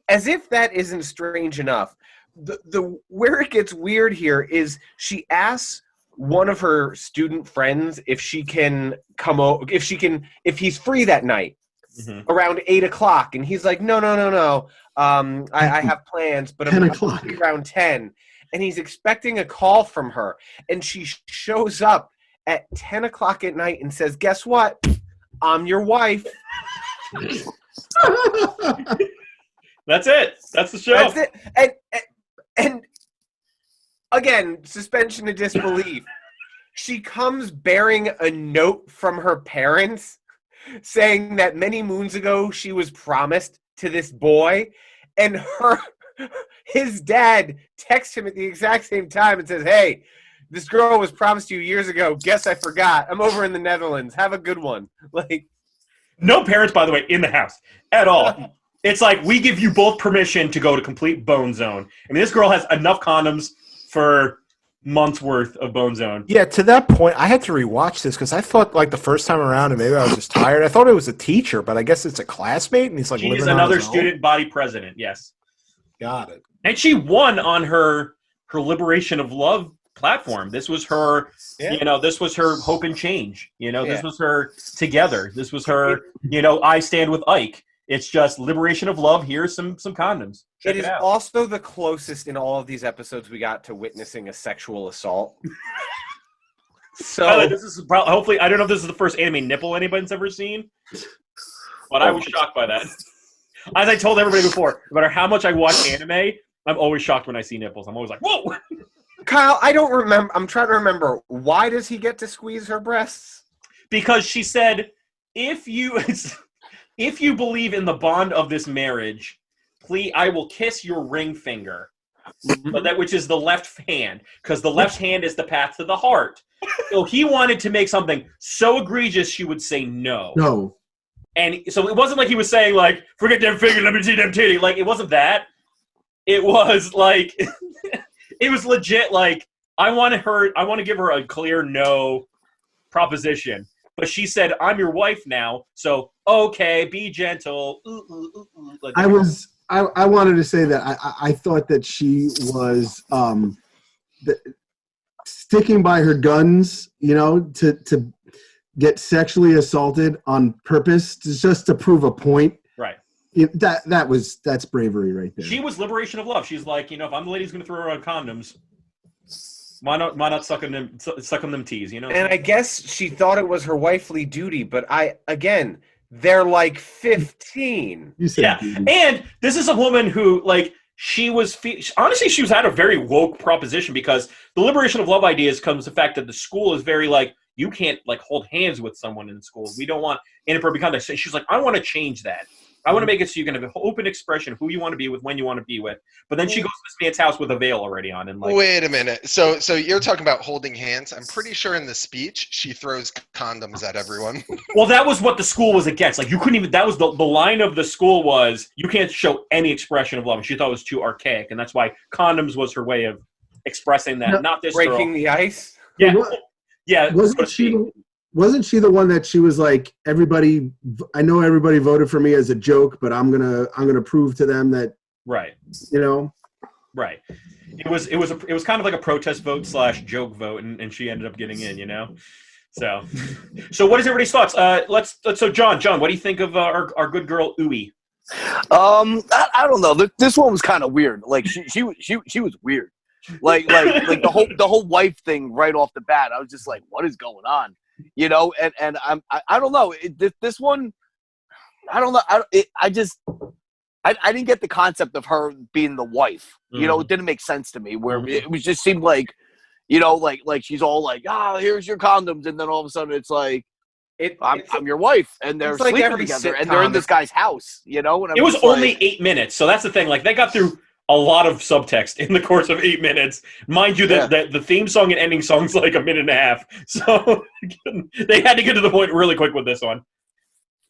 as if that isn't strange enough, the where it gets weird here is she asks one of her student friends if she can come over, if he's free that night around 8 o'clock, and he's like, no. I have plans, but I'm free around 10, and he's expecting a call from her, and she shows up at 10 o'clock at night and says, guess what? I'm your wife. That's it. That's the show. That's it. And again, suspension of disbelief. She comes bearing a note from her parents saying that many moons ago she was promised to this boy, and his dad texts him at the exact same time and says, hey, this girl was promised you years ago. Guess I forgot. I'm over in the Netherlands. Have a good one. Like, no parents, by the way, in the house at all. It's like, we give you both permission to go to complete bone zone. I mean, this girl has enough condoms for months worth of bone zone. Yeah, to that point, I had to rewatch this because I thought, like, the first time around, and maybe I was just tired, I thought it was a teacher, but I guess it's a classmate, and he's like, she's another student body president. Yes, got it. And she won on her Liberation of Love platform. This was her, this was her hope and change. This was her together. This was her, I stand with Ike. It's just liberation of love. Here's some condoms. Check it is out. Also the closest in all of these episodes we got to witnessing a sexual assault. So this is hopefully, I don't know if this is the first anime nipple anybody's ever seen, but I was shocked by that. As I told everybody before, no matter how much I watch anime, I'm always shocked when I see nipples. I'm always like, whoa! Kyle, I don't remember. I'm trying to remember. Why does he get to squeeze her breasts? Because she said, if you believe in the bond of this marriage, please, I will kiss your ring finger, but that which is the left hand, because the left hand is the path to the heart. So he wanted to make something so egregious she would say no. No. And so it wasn't like he was saying, like, forget them finger, let me see them titty. Like, it wasn't that. It was like, it was legit. Like, I want to give her a clear no proposition. But she said, I'm your wife now, so okay, be gentle. Like, I wanted to say that I thought that she was sticking by her guns, to get sexually assaulted on purpose, just to prove a point. Right. That's bravery right there. She was liberation of love. She's like, if I'm the lady who's going to throw her on condoms, why not suck on them teas, And I guess she thought it was her wifely duty, but they're like 15. You said and this is a woman who, like, she was at a very woke proposition, because the liberation of love ideas comes the fact that the school is very like, you can't like hold hands with someone in school. We don't want inappropriate conduct. So she's like, I want to change that. I want to make it so you can have an open expression of who you want to be with, when you want to be with. But then she goes to this man's house with a veil already on. And like, wait a minute. So you're talking about holding hands? I'm pretty sure in the speech she throws condoms at everyone. Well, that was what the school was against. Like, you couldn't even. That was the line of the school was you can't show any expression of love. And she thought it was too archaic, and that's why condoms was her way of expressing that. Not this breaking girl. the ice. Yeah, yeah. Wasn't she the one that she was like, everybody? I know everybody voted for me as a joke, but I'm gonna prove to them that. Right. You know. Right. It was kind of like a protest vote / joke vote, and she ended up getting in. You know. So what is everybody's thoughts? So John, what do you think of our good girl Uwe? I don't know. This one was kind of weird. Like she was weird. Like the whole wife thing right off the bat. I was just like, what is going on? You know, and I don't know. This one, I don't know. I didn't get the concept of her being the wife. You know, it didn't make sense to me. Where it was just seemed like, you know, like she's all like, here's your condoms, and then all of a sudden it's like, I'm your wife, and they're like sleeping together, and they're in this guy's house. You know, and it was only 8 minutes, so that's the thing. Like they got through a lot of subtext in the course of 8 minutes. Mind you, that the theme song and ending song's like a minute and a half. So they had to get to the point really quick with this one.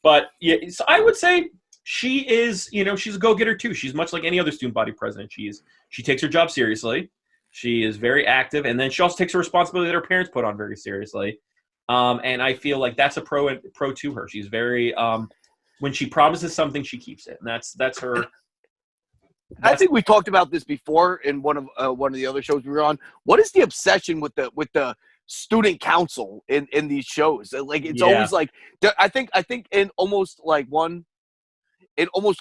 But yeah, so I would say she is, you know, she's a go-getter too. She's much like any other student body president. She takes her job seriously. She is very active, and then she also takes her responsibility that her parents put on very seriously. And I feel like that's a pro to her. She's very when she promises something, she keeps it, and that's her. I think we talked about this before in one of the other shows we were on. What is the obsession with the student council in these shows? Like it's always like I think in almost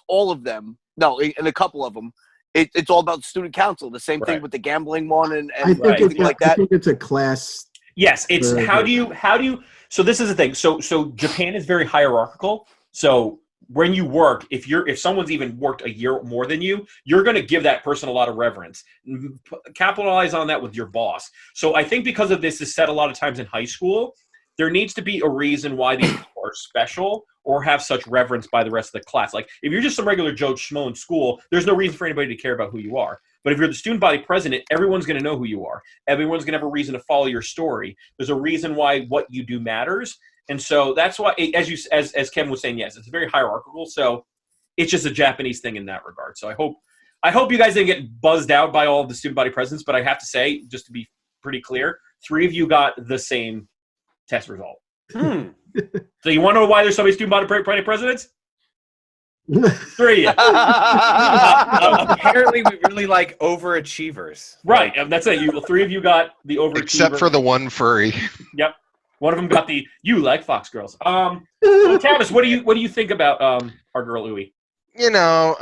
all of them, no, in a couple of them, it's all about student council. The same thing with the gambling one and everything like that. I think it's a class. Yes, it's how do you. So this is the thing. So Japan is very hierarchical. So when you work, if someone's even worked a year more than you, you're going to give that person a lot of reverence. Capitalize on that with your boss. So I think because of this is said a lot of times in high school, there needs to be a reason why these people are special or have such reverence by the rest of the class. Like if you're just some regular Joe Schmo in school, there's no reason for anybody to care about who you are. But if you're the student body president, everyone's going to know who you are. Everyone's going to have a reason to follow your story. There's a reason why what you do matters. And so that's why, as Kevin was saying, yes, it's very hierarchical. So it's just a Japanese thing in that regard. So I hope you guys didn't get buzzed out by all of the student body presidents. But I have to say, just to be pretty clear, 3 of you got the same test result. So you want to know why there's so many student body presidents? 3. Apparently, we really like overachievers. Right, that's it. 3 of you got the overachiever. Except for the one furry. Yep. One of them got the you like Fox girls. So Tavis, what do you think about our girl Uwe? You know,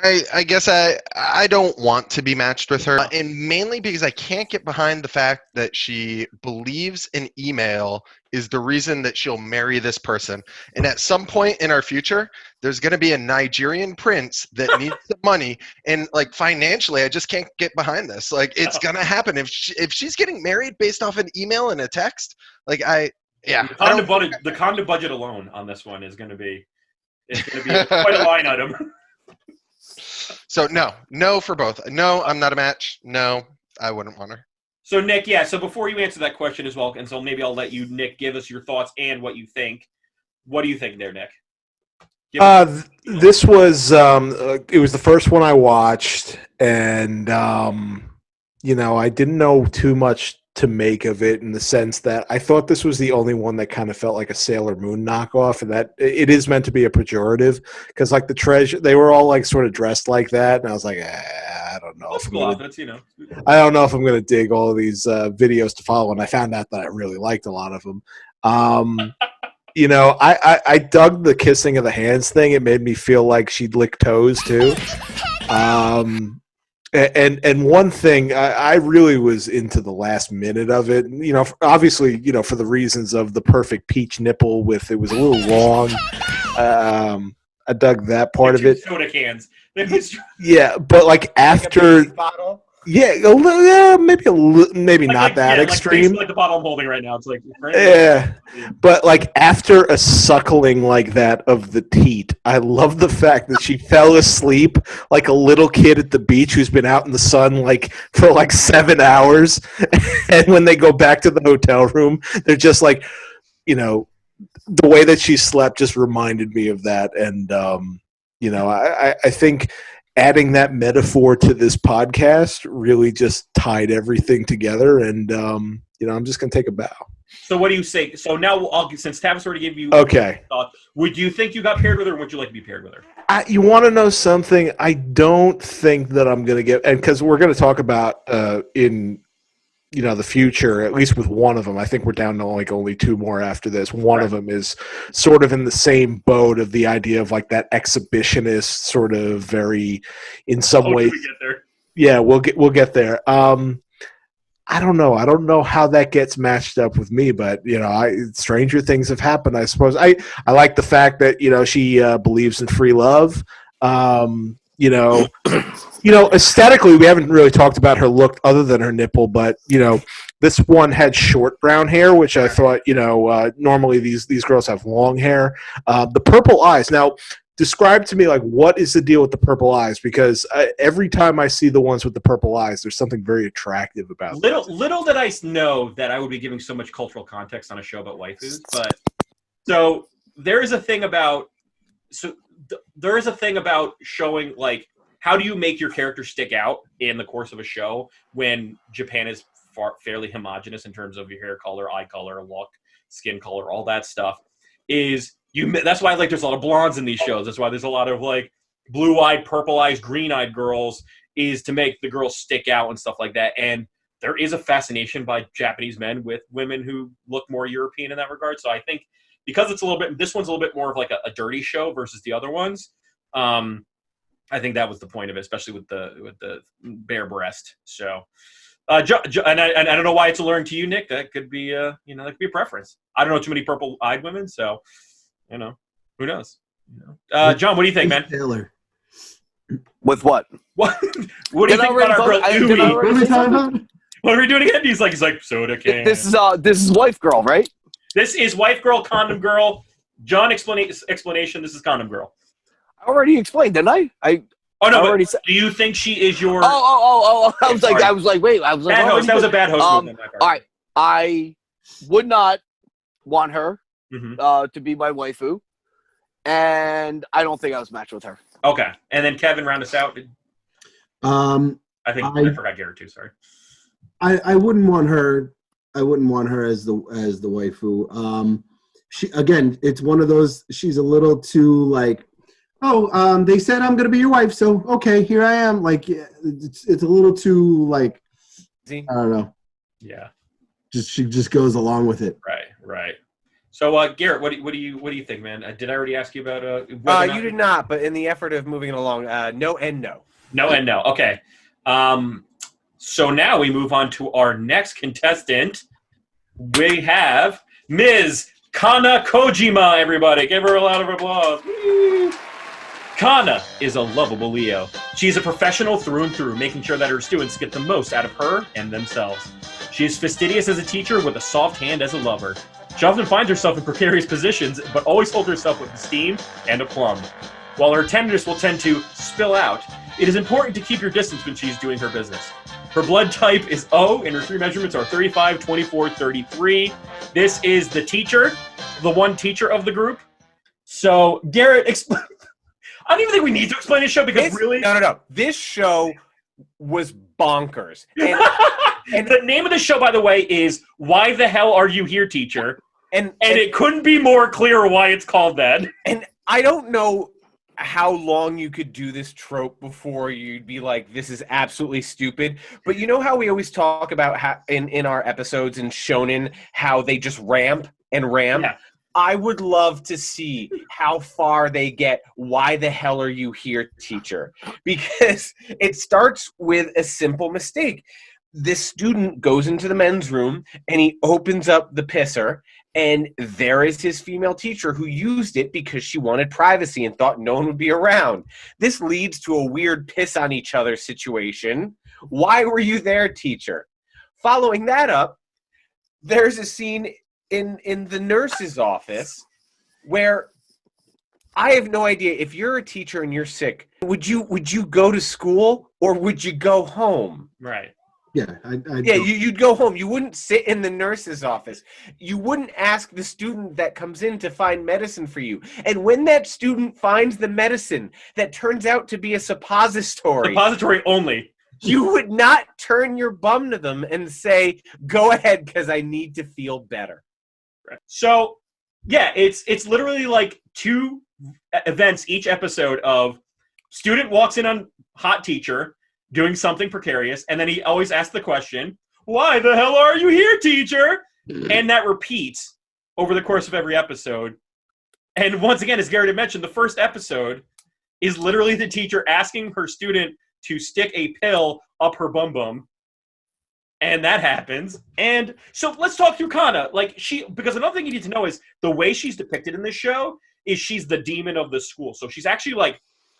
I guess I don't want to be matched with her, and mainly because I can't get behind the fact that she believes an email is the reason that she'll marry this person. And at some point in our future, there's going to be a Nigerian prince that needs the money, and like financially, I just can't get behind this. Like it's going to happen if she's getting married based off an email and a text. Like the condo budget alone on this one is going to be quite a line item. So no for both. No, I'm not a match. No, I wouldn't want her. So Nick, so before you answer that question as well, and so maybe I'll let you, Nick, give us your thoughts and what you think. What do you think there, Nick? This was it was the first one I watched, and you know, I didn't know too much to make of it in the sense that I thought this was the only one that kind of felt like a Sailor Moon knockoff, and that it is meant to be a pejorative because like the treasure, they were all like sort of dressed like that, and I was like, I don't know. I don't know if I'm going to dig all of these videos to follow, and I found out that I really liked a lot of them. You know, I dug the kissing of the hands thing. It made me feel like she'd lick toes too. And one thing, I really was into the last minute of it. You know, obviously, you know, for the reasons of the perfect peach nipple with it was a little long. I dug that part of it. Soda cans. Yeah, but like after, Yeah, maybe not that extreme. Like the bottle I'm holding right now. It's like Yeah, but like after a suckling like that of the teat, I love the fact that she fell asleep like a little kid at the beach who's been out in the sun like for like 7 hours, and when they go back to the hotel room, they're just like, the way that she slept just reminded me of that, and I think adding that metaphor to this podcast really just tied everything together, and I'm just gonna take a bow. So what do you say? So now, since Tavis already gave you would you think you got paired with her, or would you like to be paired with her? You want to know something? I don't think that I'm gonna get, and because we're gonna talk about in the future, at least with one of them. I think we're down to like only 2 more after this. One of them is sort of in the same boat of the idea of like that exhibitionist sort of very, in some ways. We get there? Yeah, we'll get there. I don't know. I don't know how that gets matched up with me, but stranger things have happened, I suppose. I like the fact that she believes in free love. Aesthetically, we haven't really talked about her look other than her nipple, but this one had short brown hair, which I thought normally these girls have long hair. The purple eyes. Now, describe to me like what is the deal with the purple eyes? Because every time I see the ones with the purple eyes, there's something very attractive about them. Little did I know that I would be giving so much cultural context on a show about waifus, but so there is a thing about showing like how do you make your character stick out in the course of a show when Japan is fairly homogenous in terms of your hair color, eye color, look, skin color, all that stuff. That's why there's a lot of blondes in these shows. That's why there's a lot of like blue-eyed, purple-eyed, green-eyed girls, is to make the girls stick out and stuff like that. And there is a fascination by Japanese men with women who look more European in that regard. So I think because this one's a little bit more of like a dirty show versus the other ones. I think that was the point of it, especially with the bare breast. So, and I don't know why it's alluring to you, Nick. That could be that could be a preference. I don't know too many purple-eyed women, so who knows? John, what do you think, man? Taylor. With what? What do you think about our girl Uwe? What are we doing again? He's like soda can. This is wife girl, right? This is wife girl, condom girl. John explanation. This is condom girl. I already explained, didn't I? Already said. Do you think she is your? Oh! I was like, wait. Bad host. That was a bad host. All right. I would not want her to be my waifu, and I don't think I was matched with her. Okay, and then Kevin, round us out. I forgot Garrett too. Sorry. I wouldn't want her. I wouldn't want her as the waifu. She again, it's one of those. She's a little too like. Oh, they said I'm gonna be your wife, so okay, here I am. Like, it's a little too like, I don't know. Yeah. She just goes along with it. Right. So, Garrett, what do you think, man? Did I already ask you about? You did not, but in the effort of moving it along, no and no. No and no. Okay. So now we move on to our next contestant. We have Ms. Kana Kojima. Everybody, give her a lot of applause. Woo! Kana is a lovable Leo. She's a professional through and through, making sure that her students get the most out of her and themselves. She is fastidious as a teacher with a soft hand as a lover. She often finds herself in precarious positions, but always holds herself with esteem and aplomb. While her tenderness will tend to spill out, it is important to keep your distance when she's doing her business. Her blood type is O, and her 3 measurements are 35, 24, 33. This is the teacher, the one teacher of the group. So, Garrett, I don't even think we need to explain this show because really... No. This show was bonkers. And the name of the show, by the way, is Why the Hell Are You Here, Teacher? And it couldn't be more clear why it's called that. And I don't know how long you could do this trope before you'd be like, this is absolutely stupid. But you know how we always talk about how in our episodes in Shonen, how they just ramp and ramp? Yeah. I would love to see how far they get. Why the hell are you here, teacher? Because it starts with a simple mistake. this student goes into the men's room and he opens up the pisser, and there is his female teacher who used it because she wanted privacy and thought no one would be around. This leads to a weird piss on each other situation. Why were you there, teacher? Following that up, there's a scene in the nurse's office where I have no idea, if you're a teacher and you're sick, would you go to school or would you go home? Right. Yeah, you'd go home. You wouldn't sit in the nurse's office. You wouldn't ask the student that comes in to find medicine for you. And when that student finds the medicine that turns out to be a suppository Only, you would not turn your bum to them and say, "Go ahead, because I need to feel better." So, yeah, it's literally like 2 events each episode of student walks in on hot teacher doing something precarious, and then he always asks the question, "Why the hell are you here, teacher?" And that repeats over the course of every episode. And once again, as Garrett had mentioned, the first episode is literally the teacher asking her student to stick a pill up her bum. And that happens. And so let's talk through Kana. Because another thing you need to know is the way she's depicted in this show is she's the demon of the school. So she's actually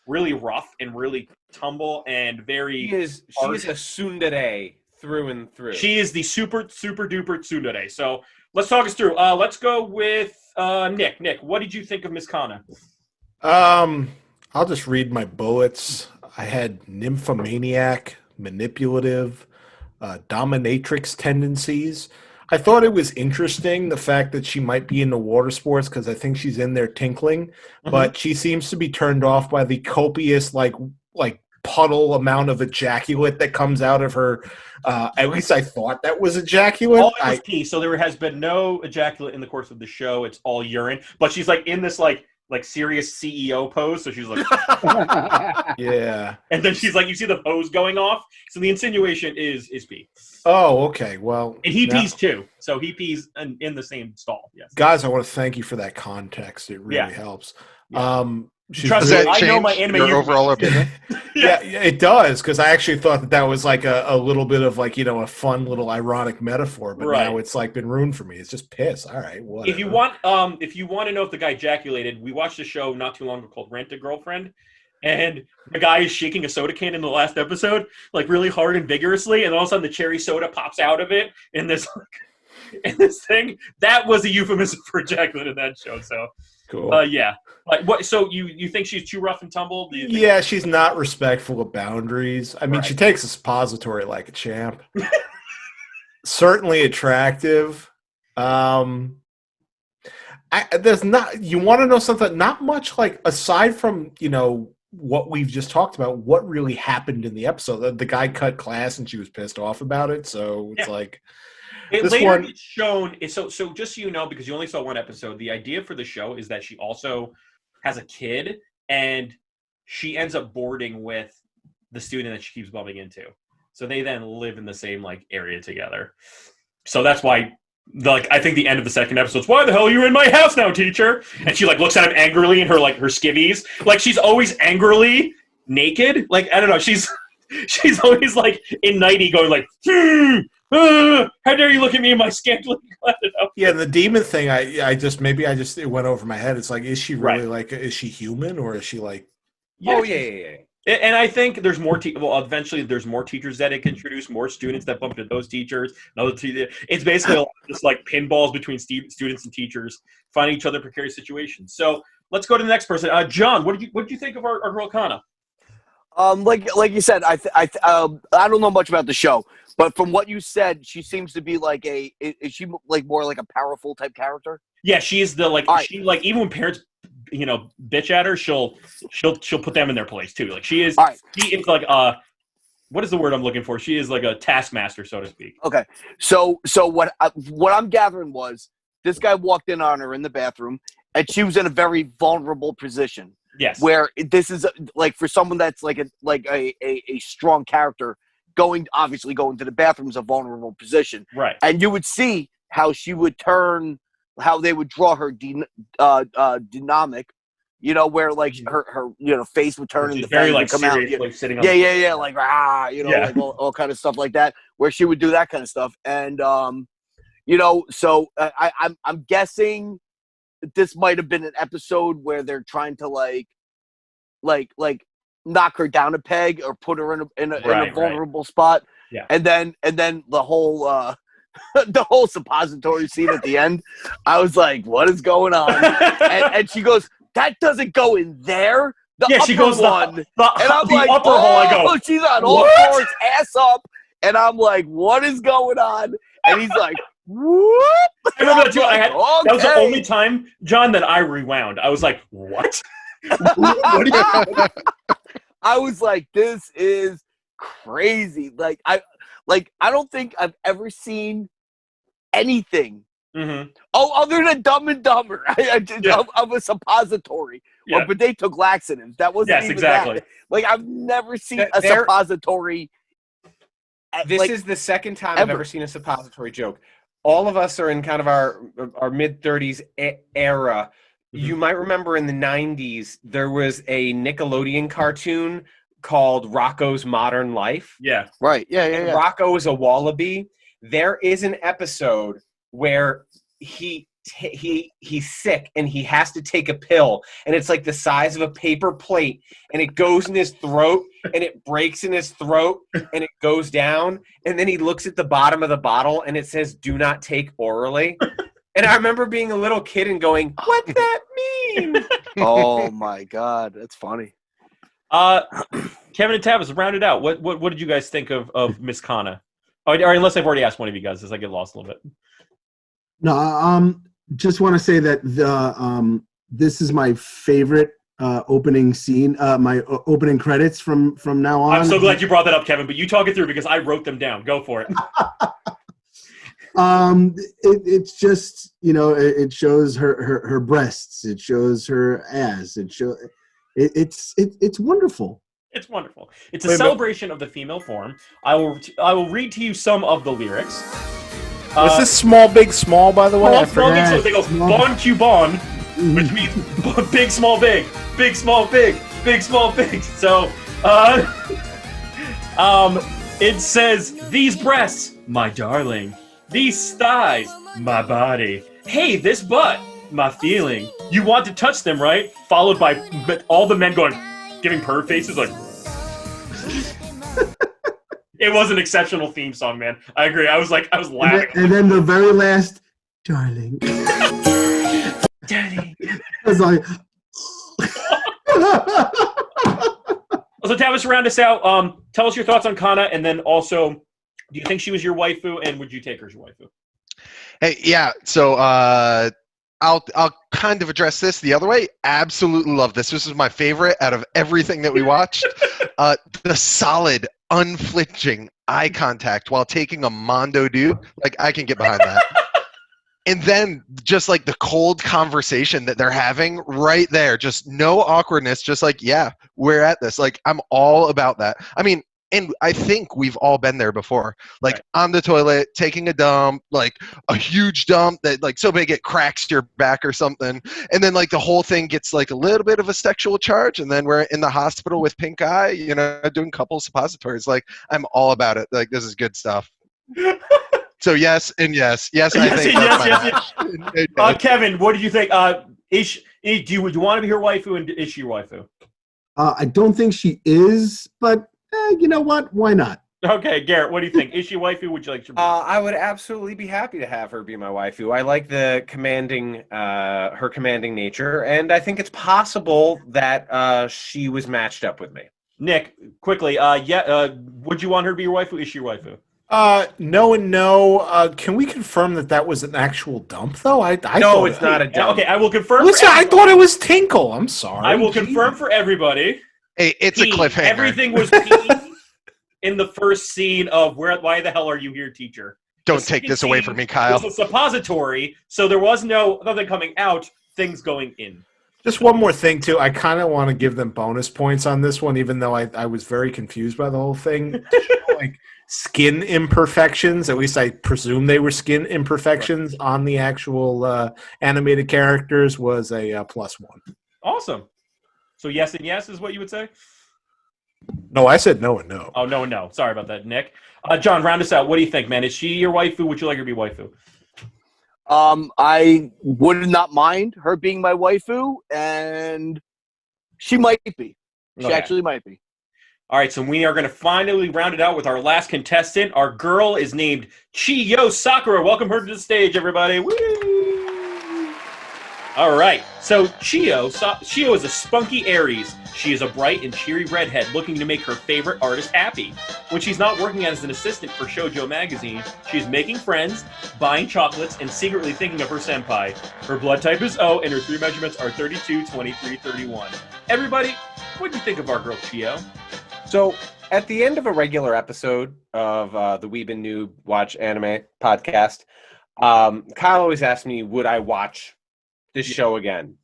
really rough and really tumble and very. She is a tsundere through and through. She is the super duper tsundere. So let's talk us through. Let's go with Nick. Nick, what did you think of Miss Kana? I'll just read my bullets. I had nymphomaniac, manipulative, dominatrix tendencies. I thought it was interesting, the fact that she might be into water sports, because I think she's in there tinkling, but she seems to be turned off by the copious, like puddle amount of ejaculate that comes out of her. At least I thought that was ejaculate. All it was pee, so there has been no ejaculate in the course of the show. It's all urine, but she's in this serious CEO pose, so she's like, yeah. And then she's you see the hose going off, so the insinuation is pee. Oh, okay. Well, and he pees too, so he pees in the same stall. Yes, guys, I want to thank you for that context. It really helps. Yeah. Trust me, I know my anime your overall opinion. Yeah, it does, because I actually thought that was a little bit of a fun little ironic metaphor, but now it's been ruined for me. It's just piss. All right, whatever. If you want to know if the guy ejaculated, we watched a show not too long ago called Rent a Girlfriend, and the guy is shaking a soda can in the last episode really hard and vigorously, and all of a sudden the cherry soda pops out of it in this thing. That was a euphemism for ejaculate in that show. So cool. Yeah. What? So you think she's too rough and tumble? Yeah, she's not respectful of boundaries. I mean, she takes a suppository like a champ. Certainly attractive. There's not. You want to know something? Not much. Aside from what we've just talked about, what really happened in the episode? The guy cut class and she was pissed off about it. So it's it's shown. So just so you know, because you only saw one episode, the idea for the show is that she also has a kid, and she ends up boarding with the student that she keeps bumping into. So they then live in the same area together. So that's why, I think the end of the second episode is, "Why the hell are you in my house now, teacher?" And she looks at him angrily in her her skivvies. She's always angrily naked. I don't know. She's always in nightie going how dare you look at me in my scantily clad outfit? Yeah, the demon thing. It went over my head. It's is she really is she human, or is she Yeah. And I think there's more. Eventually, there's more teachers that it can introduce, more students that bump into those teachers. It's basically a lot of just pinballs between students and teachers finding each other in precarious situations. So let's go to the next person. John, what did you think of our girl Kana? Like you said, I don't know much about the show, but from what you said, she seems to be is she more like a powerful type character? Yeah, she is the even when parents bitch at her, she'll put them in their place too. She is what is the word I'm looking for? She is a taskmaster, so to speak. Okay, so what I'm gathering was this guy walked in on her in the bathroom, and she was in a very vulnerable position. Yes. Where this is for someone that's a strong character, going to the bathroom is a vulnerable position. Right. And you would see how she would turn, how they would draw her dynamic You know, where like her face would turn and the very fangs like would come serious, out. like sitting on Yeah, like like all kind of stuff like that, where she would do that kind of stuff. And so I'm guessing this might have been an episode where they're trying to like knock her down a peg or put her in a vulnerable spot. Yeah. And then the whole the whole suppository scene at the end, I was like, what is going on? and she goes, that doesn't go in there. She goes one. And I'm the like, upper hall. I go, she's on all fours, ass up. And I'm like, what is going on? And he's like, what? I remember that too. Like, that was the only time, John, that I rewound. I was like, what? I was like, this is crazy. Like I don't think I've ever seen anything other than Dumb and Dumber of a suppository. Yeah. But they took laxatives. That wasn't even that. Like I've never seen a suppository. This is the second time I've ever seen a suppository joke. All of us are in kind of our mid-30s era. You might remember in the 90s, there was a Nickelodeon cartoon called Rocko's Modern Life. Yeah. Right. Yeah. Rocko is a wallaby. There is an episode where he's sick and he has to take a pill, and it's like the size of a paper plate, and it goes in his throat and it breaks in his throat and it goes down, and then he looks at the bottom of the bottle and it says, "Do not take orally." And I remember being a little kid and going, "What that mean?" Oh my God, that's funny. Kevin and Tavis, round it out. What did you guys think of Miss Kana? Or unless I've already asked one of you guys, as I get lost a little bit. No, just want to say that this is my favorite opening scene, my opening credits from now on. I'm so glad you brought that up, Kevin. But you talk it through because I wrote them down. Go for it. It's just, it shows her breasts, it shows her ass, it's wonderful. It's wonderful. It's a celebration of the female form. I will read to you some of the lyrics. Was this small, big, small, by the way? Small, big, small. They go bon Q bon, which means big, small, big, big, small, big, big, small, big. So, it says, these breasts, my darling. These thighs, my body. Hey, this butt, my feeling. You want to touch them, right? Followed by all the men going, giving perv faces like... It was an exceptional theme song, man. I agree. I was laughing. And then the very last, darling. Darling. I was like... So Tavis, round us out. Tell us your thoughts on Kana, and then also, do you think she was your waifu, and would you take her as your waifu? Hey, yeah. So I'll kind of address this the other way. Absolutely love this. This is my favorite out of everything that we watched. The solid, unflinching eye contact while taking a Mondo dude. Like, I can get behind that. And then just like the cold conversation that they're having right there, just no awkwardness, just like, yeah, we're at this. Like, I'm all about that. I mean, and I think we've all been there before, like on the toilet, taking a dump, like a huge dump that like so big it cracks your back or something. And then like the whole thing gets like a little bit of a sexual charge. And then we're in the hospital with pink eye, doing couple suppositories. Like, I'm all about it. Like, this is good stuff. So yes, and yes. Yes, I think yes. Kevin, what did you think? Do you want to be her waifu, and is she your waifu? I don't think she is, but you know what? Why not? Okay, Garrett, what do you think? Is she waifu? Would you like to? I would absolutely be happy to have her be my waifu. I like the her commanding nature, and I think it's possible that she was matched up with me. Nick, quickly, would you want her to be your waifu? Is she your waifu? No and no. Can we confirm that was an actual dump, though? No, it's not a dump. Okay, I will confirm. Listen, I thought it was Tinkle. I'm sorry. I will confirm for everybody. Hey, it's a cliffhanger. Everything was P in the first scene of why the hell are you here, teacher? Don't take this away from me, Kyle. It was a suppository, so there was nothing coming out, things going in. Just one more thing, too. I kind of want to give them bonus points on this one, even though I was very confused by the whole thing. Like, skin imperfections, at least I presume they were skin imperfections on the actual animated characters, was a +1. Awesome. So yes and yes is what you would say? No, I said no and no. Oh, no and no. Sorry about that, Nick. John, round us out. What do you think, man? Is she your waifu? Would you like her to be waifu? I would not mind her being my waifu, and she might be. She actually might be. All right, so we are going to finally round it out with our last contestant. Our girl is named Chiyo Sakura. Welcome her to the stage, everybody. Woo! All right, so Chiyo is a spunky Aries. She is a bright and cheery redhead looking to make her favorite artist happy. When she's not working as an assistant for Shoujo magazine, she's making friends, buying chocolates, and secretly thinking of her senpai. Her blood type is O, and her 3 measurements are 32, 23, 31. Everybody, what do you think of our girl Chiyo? So, at the end of a regular episode of the Weeb and Noob Watch Anime podcast, Kyle always asks me, would I watch this show again?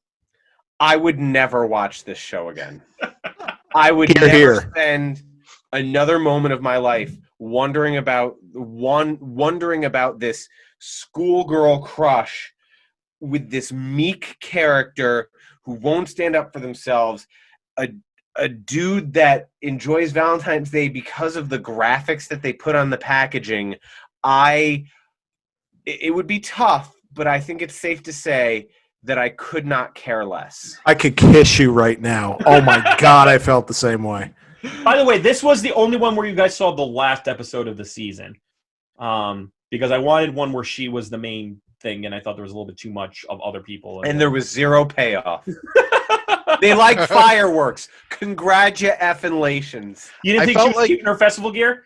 I would never watch this show again. I would never spend another moment of my life wondering about this schoolgirl crush with this meek character who won't stand up for themselves, a dude that enjoys Valentine's Day because of the graphics that they put on the packaging. It would be tough, but I think it's safe to say that I could not care less. I could kiss you right now. Oh my God, I felt the same way. By the way, this was the only one where you guys saw the last episode of the season. Because I wanted one where she was the main thing, and I thought there was a little bit too much of other people. And there was zero payoff. They like fireworks. Congratulations. You didn't think she was keeping her festival gear?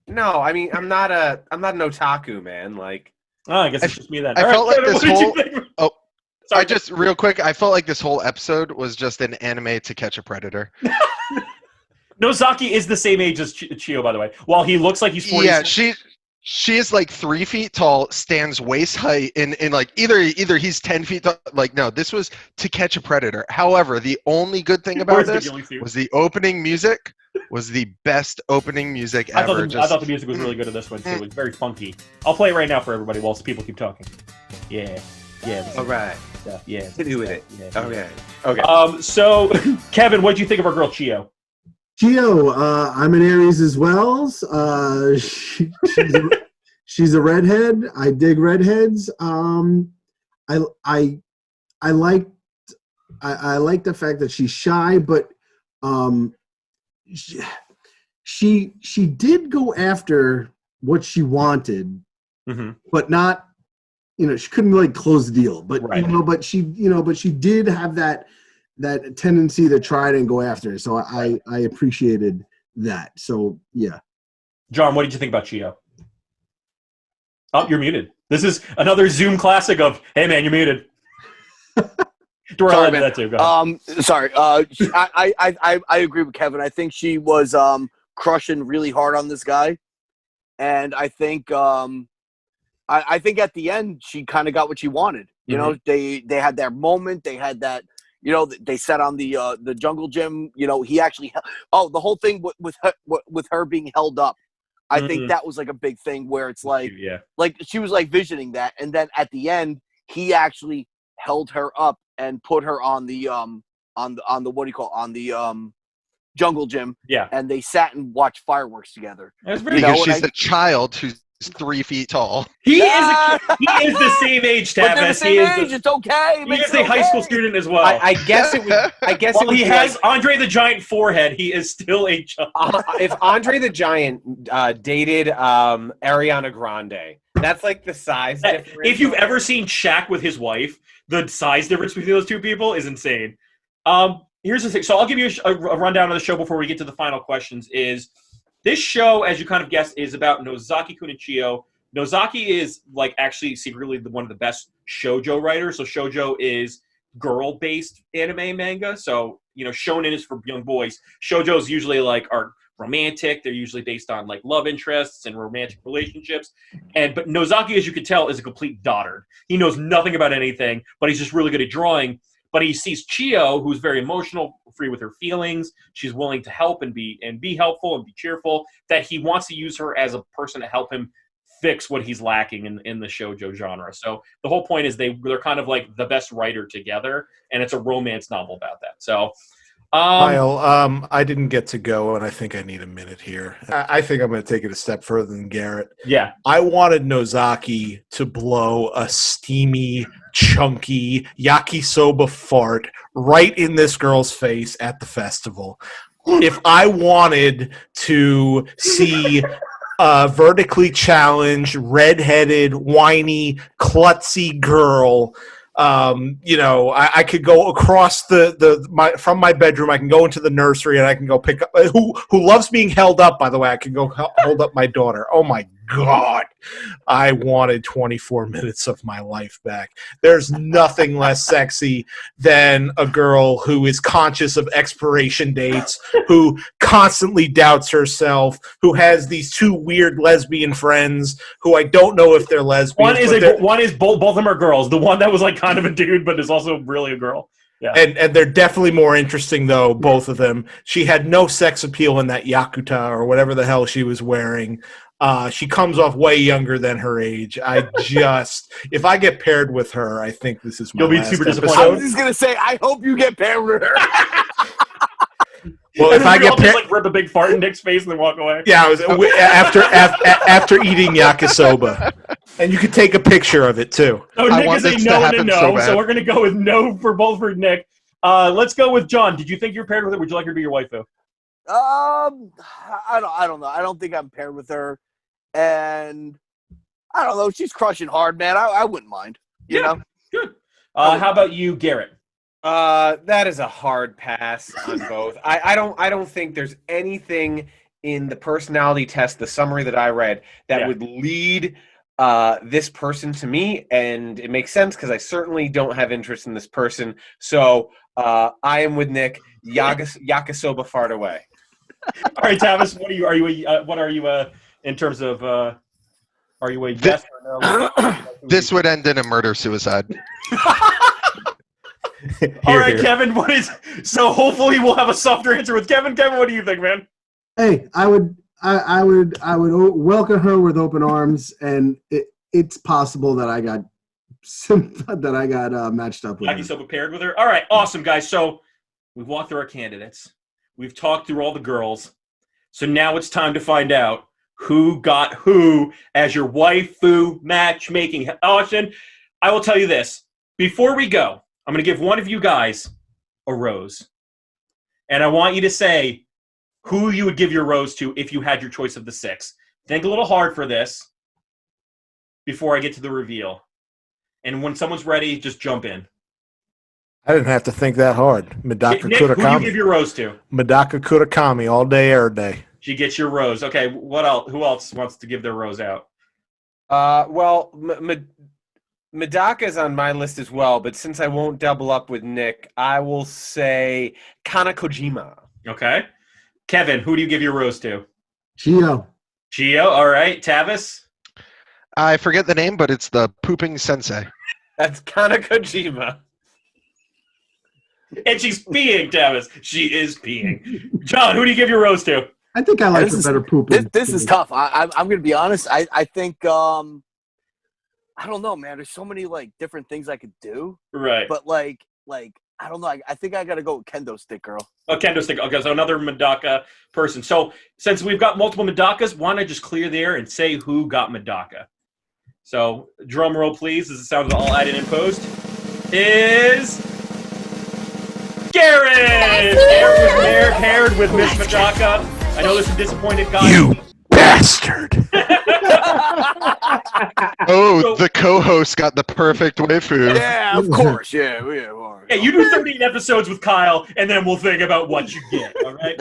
No, I mean I'm not an otaku, man. Like, oh, I guess it's just me then. I felt like this whole. Oh, sorry. I just real quick. I felt like this whole episode was just an anime to catch a predator. Nozaki is the same age as Chiyo, by the way. While he looks like he's 40. Yeah, she is like 3 feet tall, stands waist height, in like either he's 10 feet tall. Like, no, this was to catch a predator. However, the only good thing about this was the opening music. Was the best opening music ever. I thought the music was really good in this one too. It was very funky. I'll play it right now for everybody whilst people keep talking. Yeah. All right. Yeah. To do with it. Yeah. Okay. So, Kevin, what did you think of our girl Chiyo? Chiyo, I'm an Aries as well. She's a redhead. I dig redheads. I like the fact that she's shy, but she did go after what she wanted, but not, she couldn't really close the deal. But but she did have that tendency to try it and go after it. So I appreciated that. So yeah. John, what did you think about Chiyo? Oh, you're muted. This is another Zoom classic of, hey man, you're muted. Sorry, man. That too. Go ahead. Sorry. I agree with Kevin. I think she was crushing really hard on this guy, and I think I think at the end she kind of got what she wanted. You know, they had their moment. They had that. They sat on the jungle gym. He actually. Oh, the whole thing with her being held up. I think that was like a big thing where it's like, like she was like visioning that, and then at the end he actually held her up and put her on the jungle gym. Yeah. And they sat and watched fireworks together. That's very because she's a child who's 3 feet tall. He is the same age, Tavis. But they're the same age. It's okay. He is a high school student as well. I guess it was. He has Andre the Giant forehead. He is still a child. If Andre the Giant dated Ariana Grande, that's like the size difference. If you've ever seen Shaq with his wife, the size difference between those two people is insane. Here's the thing. So I'll give you a rundown of the show before we get to the final questions. This show, as you kind of guessed, is about Nozaki-kun and Chiyo. Nozaki is like actually secretly one of the best shoujo writers. So shoujo is girl-based anime manga. So, shonen is for young boys. Shoujos usually are romantic. They're usually based on like love interests and romantic relationships. But Nozaki, as you can tell, is a complete dotard. He knows nothing about anything, but he's just really good at drawing. But he sees Chiyo, who's very emotional, free with her feelings. She's willing to help and be helpful and be cheerful. That he wants to use her as a person to help him fix what he's lacking in the shoujo genre. So the whole point is they're kind of like the best writer together, and it's a romance novel about that. So Kyle, I didn't get to go, and I think I need a minute here. I think I'm going to take it a step further than Garrett. yeah. I wanted Nozaki to blow a steamy, chunky yakisoba fart right in this girl's face at the festival. If I wanted to see a vertically challenged, redheaded, whiny, klutzy girl, I could go across from my bedroom. I can go into the nursery and I can go pick up who loves being held up. By the way, I can go hold up my daughter. Oh my God, I wanted 24 minutes of my life back. There's nothing less sexy than a girl who is conscious of expiration dates, who constantly doubts herself, who has these two weird lesbian friends who I don't know if they're lesbians. One is both of them are girls. The one that was like kind of a dude, but is also really a girl. Yeah. And they're definitely more interesting, though, both of them. She had no sex appeal in that yakuta or whatever the hell she was wearing. She comes off way younger than her age. If I get paired with her, I think this is my You'll be last super episode. disappointed. I was just gonna say, I hope you get paired with her. Well, if I get paired, like rip a big fart in Nick's face and then walk away. yeah, after eating yakisoba, and you could take a picture of it too. So I Nick want is a this to no and a happen no, so so bad. we're gonna go with no for both for Nick. Let's go with John. Did you think you're paired with her? Would you like her to be your waifu? I don't know. I don't think I'm paired with her, and I don't know. She's crushing hard, man. I wouldn't mind. You know. Good. How about you, Garrett? That is a hard pass on both. I don't think there's anything in the personality test, the summary that I read, that would lead this person to me, and it makes sense because I certainly don't have interest in this person. So I am with Nick. Yakisoba fart away. All right, Tavis, what are you in terms of are you a yes or no? This would end in a murder-suicide. All right, Kevin, so hopefully we'll have a softer answer with Kevin. Kevin, what do you think, man? Hey, I would welcome her with open arms, and it's possible that I got matched up with her. Yakisoba paired with her. All right, awesome, guys. So we've walked through our candidates. We've talked through all the girls. So now it's time to find out who got who as your waifu matchmaking option. I will tell you this. Before we go, I'm going to give one of you guys a rose. And I want you to say who you would give your rose to if you had your choice of the 6. Think a little hard for this before I get to the reveal. And when someone's ready, just jump in. I didn't have to think that hard. Madoka Nick, who do you Kurakami. give your rose to? Madoka Kurakami all day, every day. She gets your rose. Okay, what else? Who else wants to give their rose out? Well, Madoka's on my list as well, but since I won't double up with Nick, I will say Kana Kojima. Okay. Kevin, who do you give your rose to? Chiyo. Chiyo, all right. Tavis? I forget the name, but it's the pooping sensei. That's Kana Kojima. And she's peeing, Tavis. She is peeing. John, who do you give your rose to? I think I like her better pooping. This is tough. I'm going to be honest. I think I don't know, man. There's so many like different things I could do. Right. But like I don't know. I think I got to go with Kendo Stick Girl. Oh, Kendo Stick. Okay, so another Madoka person. So since we've got multiple Madokas, why don't I just clear the air and say who got Madoka? So drum roll, please, as it sounds all added in post. Is Garrett! Garrett was paired with Miss Madoka. I know there's some disappointed guys. You bastard! Oh, the co-host got the perfect waifu. Yeah, of course. Yeah. Yeah, you do 13 episodes with Kyle, and then we'll think about what you get, all right?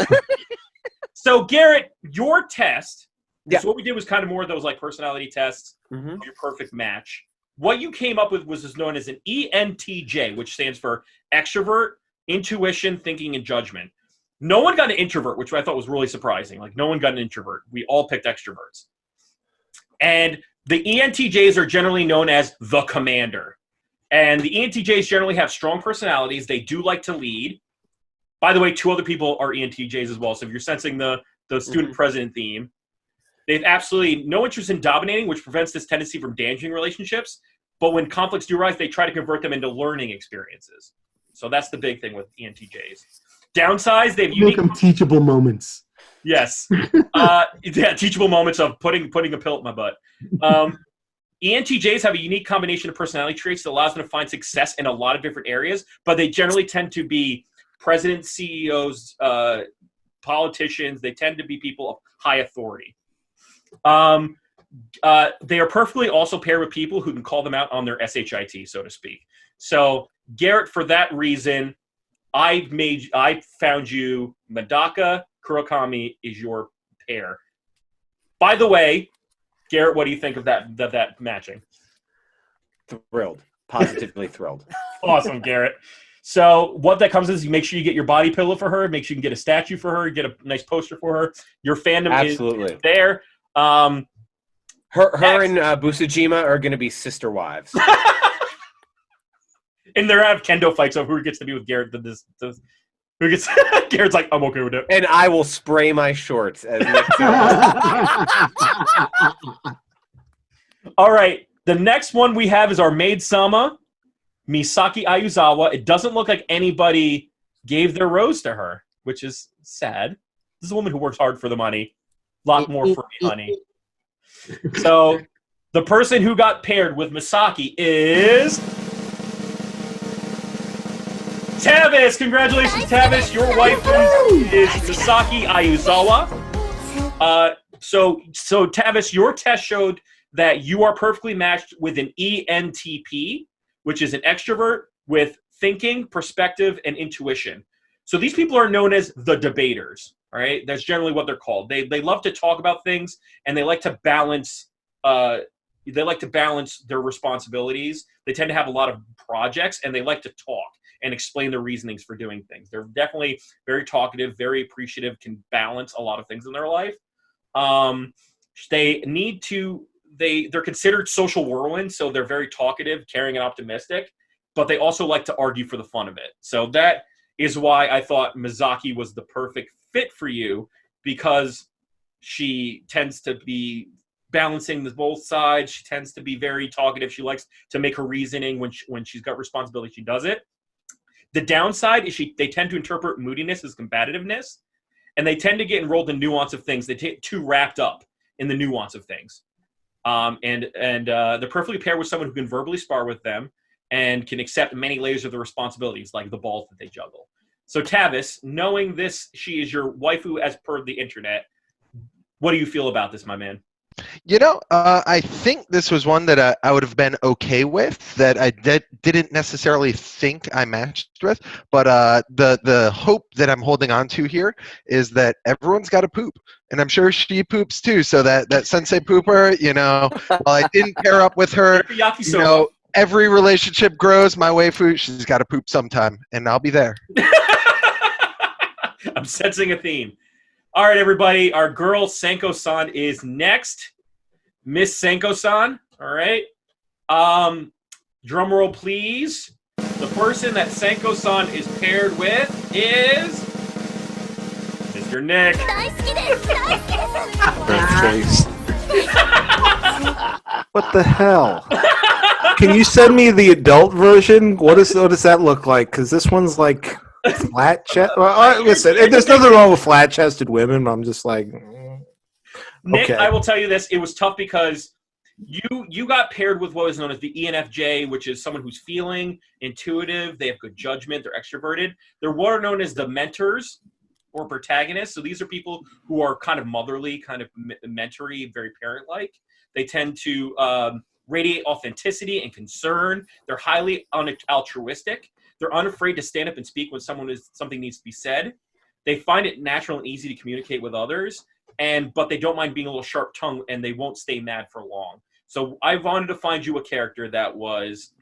So, Garrett, your test, so what we did was kind of more of those like personality tests, your perfect match. What you came up with was known as an ENTJ, which stands for extrovert, intuition, thinking, and judgment. No one got an introvert, which I thought was really surprising. Like, no one got an introvert. We all picked extroverts. And the ENTJs are generally known as the commander. And the ENTJs generally have strong personalities. They do like to lead. By the way, 2 other people are ENTJs as well. So if you're sensing the student president theme. They have absolutely no interest in dominating, which prevents this tendency from damaging relationships. But when conflicts do arise, they try to convert them into learning experiences. So that's the big thing with ENTJs. Downsides, they have Make them teachable moments. Yes. Teachable moments of putting a pill up my butt. ENTJs have a unique combination of personality traits that allows them to find success in a lot of different areas, but they generally tend to be presidents, CEOs, politicians. They tend to be people of high authority. They are perfectly also paired with people who can call them out on their SHIT, so to speak. So, Garrett, for that reason, I found you Madoka Kurakami is your pair. By the way, Garrett, what do you think of that matching? Thrilled. Positively thrilled. Awesome, Garrett. So what that comes is you make sure you get your body pillow for her, make sure you can get a statue for her, get a nice poster for her. Your fandom is there. Her and Busujima are going to be sister wives. And they're have kendo fights of who gets to be with Garrett. Who gets Garrett's like, I'm okay with it. And I will spray my shorts. As All right. The next one we have is our maid Sama, Misaki Ayuzawa. It doesn't look like anybody gave their rose to her, which is sad. This is a woman who works hard for the money. A lot more for me, honey. So the person who got paired with Misaki is Tavis. Congratulations, Tavis. Your wife is Misaki Ayuzawa. So Tavis, your test showed that you are perfectly matched with an ENTP, which is an extrovert with thinking, perspective, and intuition. So these people are known as the debaters. All right, that's generally what they're called. They love to talk about things, and they like to balance. They like to balance their responsibilities. They tend to have a lot of projects, and they like to talk and explain their reasonings for doing things. They're definitely very talkative, very appreciative, can balance a lot of things in their life. They need to. They're considered social whirlwinds, so they're very talkative, caring, and optimistic. But they also like to argue for the fun of it. So that is why I thought Mizaki was the perfect fit for you, because she tends to be balancing the both sides. She tends to be very talkative. She likes to make her reasoning when she's got responsibility. She does it. The downside is they tend to interpret moodiness as combativeness, and they tend to get enrolled in nuance of things. They get too wrapped up in the nuance of things. And they're perfectly paired with someone who can verbally spar with them and can accept many layers of the responsibilities, like the balls that they juggle. So Tavis, knowing this, she is your waifu as per the internet. What do you feel about this, my man? You know, I think this was one that I would have been okay with, that I didn't necessarily think I matched with, but the hope that I'm holding on to here is that everyone's got to poop, and I'm sure she poops too, so that sensei pooper, you know, while I didn't pair up with her, you know, every relationship grows. My waifu, she's got to poop sometime, and I'll be there. I'm sensing a theme. All right, everybody. Our girl, Senko-San, is next. Miss Senko-San. All right. Drum roll, please. The person that Senko-San is paired with is Mr. Nick. What the hell? Can you send me the adult version? What does that look like? Because this one's like flat chest. Well, listen, there's nothing wrong with flat-chested women. I'm just like, Nick, okay. I will tell you this. It was tough because you got paired with what is known as the ENFJ, which is someone who's feeling, intuitive, they have good judgment, they're extroverted. They're what are known as the mentors or protagonists. So these are people who are kind of motherly, kind of mentory, very parent-like. They tend to radiate authenticity and concern. They're highly altruistic. They're unafraid to stand up and speak when something needs to be said. They find it natural and easy to communicate with others, but they don't mind being a little sharp-tongued, and they won't stay mad for long. So I wanted to find you a character that was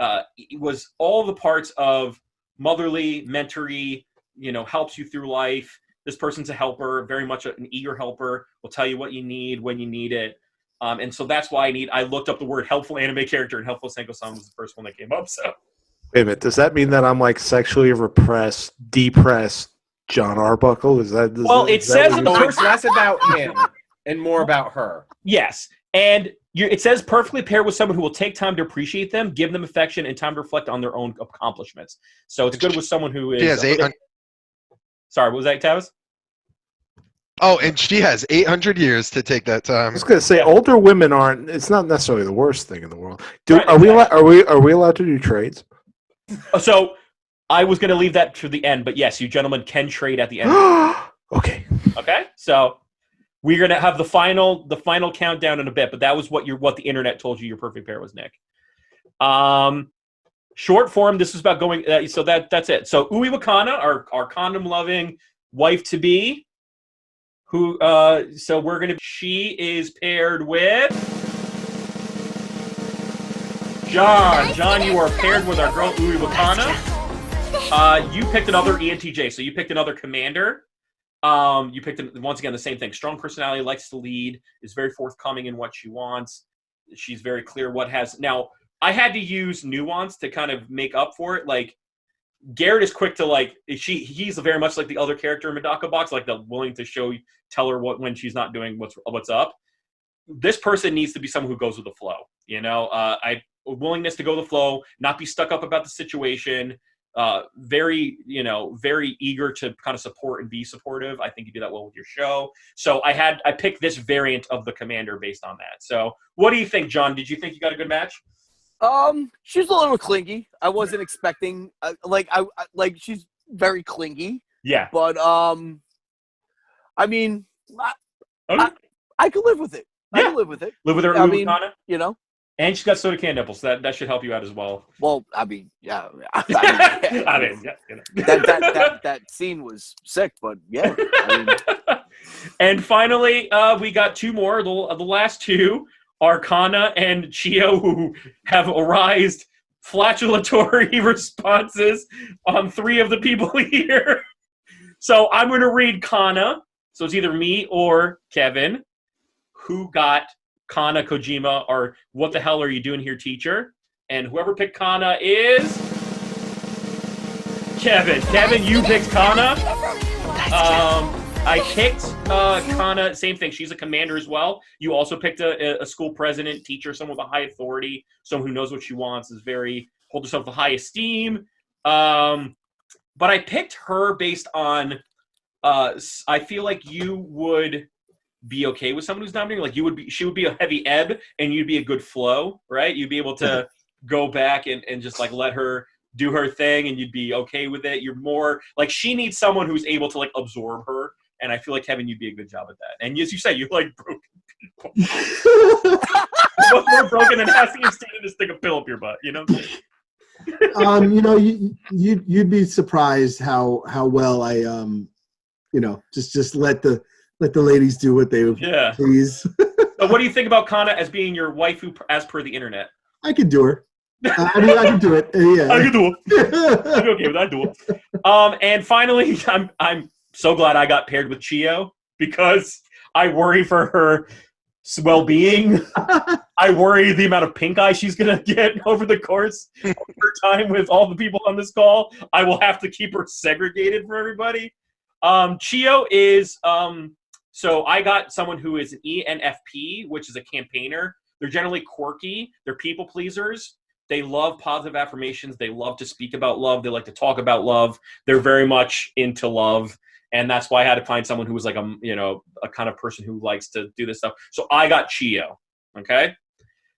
all the parts of motherly, mentory, you know, helps you through life. This person's a helper, very much an eager helper, will tell you what you need when you need it. And so that's why I looked up the word helpful anime character, and helpful Senko-San was the first one that came up. So. Wait a minute. Does that mean that I'm like sexually repressed, depressed John Arbuckle? Is that? It says in the It's less about him And more about her. Yes. And it says perfectly paired with someone who will take time to appreciate them, give them affection, and time to reflect on their own accomplishments. So it's good with someone who is... She has 800... Sorry, what was that, Tavis? Oh, and she has 800 years to take that time. I was going to say, older women aren't. It's not necessarily the worst thing in the world. Right, are we allowed to do trades? So I was going to leave that to the end, but yes, you gentlemen can trade at the end. Okay. Okay, so we're going to have the final countdown in a bit, but that was what the internet told you your perfect pair was, Nick. Short form. This is about going. So that's it. So Uwe Wakana, our condom loving wife to be. Who? So we're gonna. She is paired with John. John, you are paired with our girl Uwe Wakana. You picked another ENTJ, so you picked another commander. You picked once again the same thing. Strong personality, likes to lead, is very forthcoming in what she wants. She's very clear what has. Now I had to use nuance to kind of make up for it. Like Garrett is quick to he's very much like the other character in Madoka Box, like the willing to tell her when she's not doing what's up. This person needs to be someone who goes with the flow. Willingness to go with the flow, not be stuck up about the situation. Very eager to kind of support and be supportive. I think you do that well with your show. So I picked this variant of the commander based on that. So what do you think, John? Did you think you got a good match? She's a little clingy. I wasn't expecting she's very clingy. Yeah. But I mean, I could live with it. Yeah. I can live with it. Live with her. I mean, you know. And she's got soda can nipples. That should help you out as well. Well, I mean, yeah. That scene was sick, but yeah. And finally, we got two more. The last two are Kana and Chio, who have arised flatulatory responses on three of the people here. So I'm going to read Kana. So it's either me or Kevin, who got Kana Kojima, or what the hell are you doing here, teacher? And whoever picked Kana is Kevin. Kevin, you picked Kana. I picked Kana, same thing. She's a commander as well. You also picked a school president, teacher, someone with a high authority, someone who knows what she wants, is hold herself with high esteem. But I picked her based on, I feel like you would be okay with someone who's dominating. Like she would be a heavy ebb and you'd be a good flow, right? You'd be able to go back and just let her do her thing and you'd be okay with it. You're more like, she needs someone who's able to absorb her. And I feel like, Kevin, you'd be a good job at that. And as you said, you like broken people. What's more broken than asking you standing to stick a pill up your butt, you know? You'd be surprised how well I just let the ladies do what they please. So what do you think about Kana as being your waifu as per the internet? I could do her. I can do it. Yeah. I can do it. I'm okay with that. I do it. And finally, I'm so glad I got paired with Chio because I worry for her well-being. I worry the amount of pink eye she's going to get over the course of her time with all the people on this call. I will have to keep her segregated from everybody. Chio is, so I got someone who is an ENFP, which is a campaigner. They're generally quirky. They're people pleasers. They love positive affirmations. They love to speak about love. They like to talk about love. They're very much into love. And that's why I had to find someone who was like a kind of person who likes to do this stuff. So I got Chio. Okay.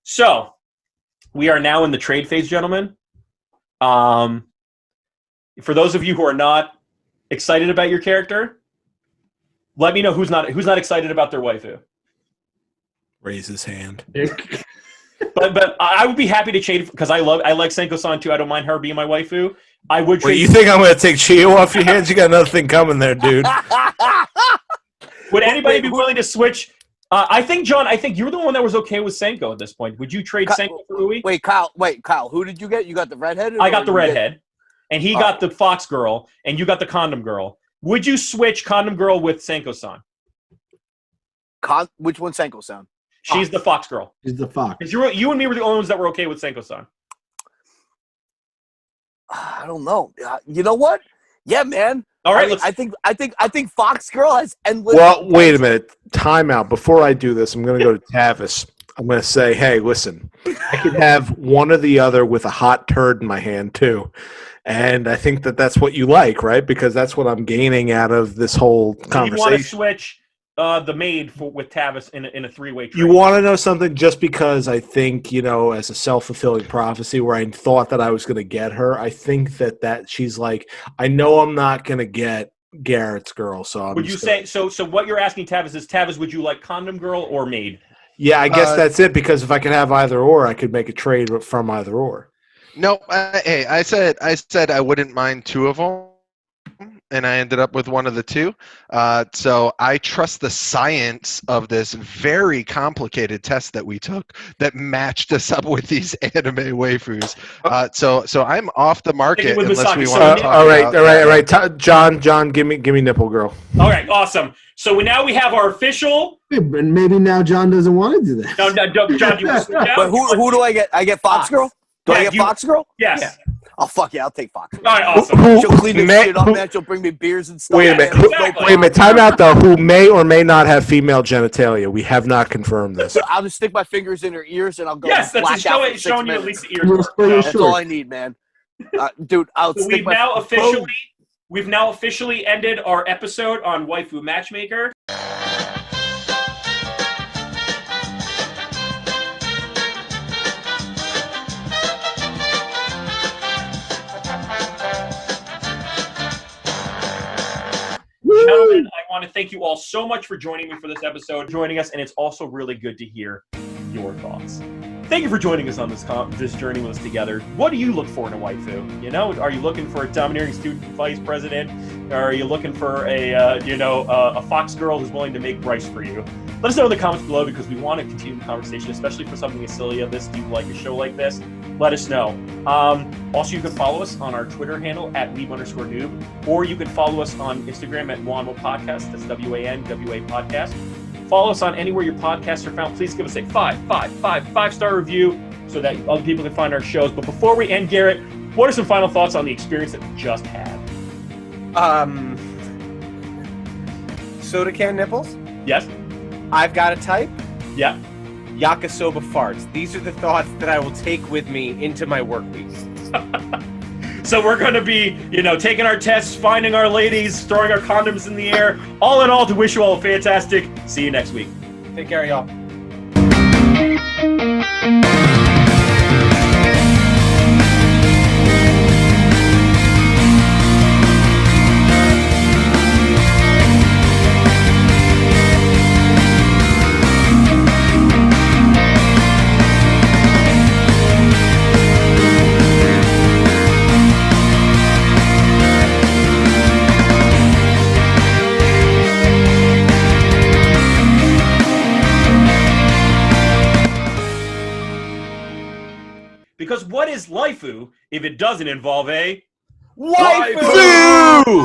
So we are now in the trade phase, gentlemen. For those of you who are not excited about your character, let me know who's not excited about their waifu. Raise his hand. But I would be happy to trade because I like Senko-San too. I don't mind her being my waifu. I would trade. Wait, you think I'm going to take Chio off your hands? You got another thing coming there, dude. Would anybody be willing to switch? I think, John, you're the one that was okay with Senko at this point. Would you trade Senko for Louis? Wait, Kyle, who did you get? You got the redhead? I got the redhead. And he got the fox girl, and you got the condom girl. Would you switch condom girl with Senko-San? Which one's Senko-San? She's the fox girl. She's the fox. You and me were the only ones that were okay with Senko-San. I don't know. You know what? Yeah, man. All right, I think Fox Girl has endless. Well, wait a minute. Time out. Before I do this, I'm going to go to Tavis. I'm going to say, hey, listen, I could have one or the other with a hot turd in my hand, too. And I think that that's what you like, right? Because that's what I'm gaining out of this whole conversation. You want to switch the maid with Tavis in a three-way trade. You want to know something? Just because I think, as a self-fulfilling prophecy where I thought that I was going to get her, I think that she's like, I know I'm not going to get Garrett's girl. So would you say, so what you're asking Tavis is, Tavis, would you like condom girl or maid? Yeah, I guess that's it, because if I could have either or, I could make a trade from either or. No, hey, I said I wouldn't mind two of them, and I ended up with one of the two. So I trust the science of this very complicated test that we took that matched us up with these anime waifus. So I'm off the market unless we want to talk all right. John, give me nipple girl. All right, awesome. So now we have our official. And maybe now John doesn't want to do that. No, John, do you want to switch out? But who do I get? I get Fox Girl? Do I get Fox Girl? Yes. Yeah. Oh, fuck yeah, I'll take Fox Girl. All right, awesome. She'll clean this shit up, man. She'll bring me beers and stuff. Wait a minute. Time out, though. Who may or may not have female genitalia? We have not confirmed this. So I'll just stick my fingers in her ears and I'll go. Yes, that's showing you at least the ears. That's all I need, man. Dude, I'll so stick we've now officially ended our episode on Waifu Matchmaker. Gentlemen, I want to thank you all so much for joining me for this episode, joining us, and it's also really good to hear your thoughts. Thank you for joining us on this journey with us together. What do you look for in a waifu? Are you looking for a domineering student vice president? Or are you looking for a fox girl who's willing to make rice for you? Let us know in the comments below, because we want to continue the conversation, especially for something as silly as this. Do you like a show like this? Let us know. Also, you can follow us on our Twitter handle at Weeb_noob, or you can follow us on Instagram at Wanwa Podcast. That's WANWA Podcast. Follow us on anywhere your podcasts are found. Please give us a 5-star review so that other people can find our shows. But before we end, Garrett, what are some final thoughts on the experience that we just had? Soda can nipples? Yes. I've got a type? Yeah. Yakisoba farts. These are the thoughts that I will take with me into my work week. So we're going to be, taking our tests, finding our ladies, throwing our condoms in the air. All in all, to wish you all a fantastic. See you next week. Take care, y'all. Because what is Waifu if it doesn't involve a Waifu!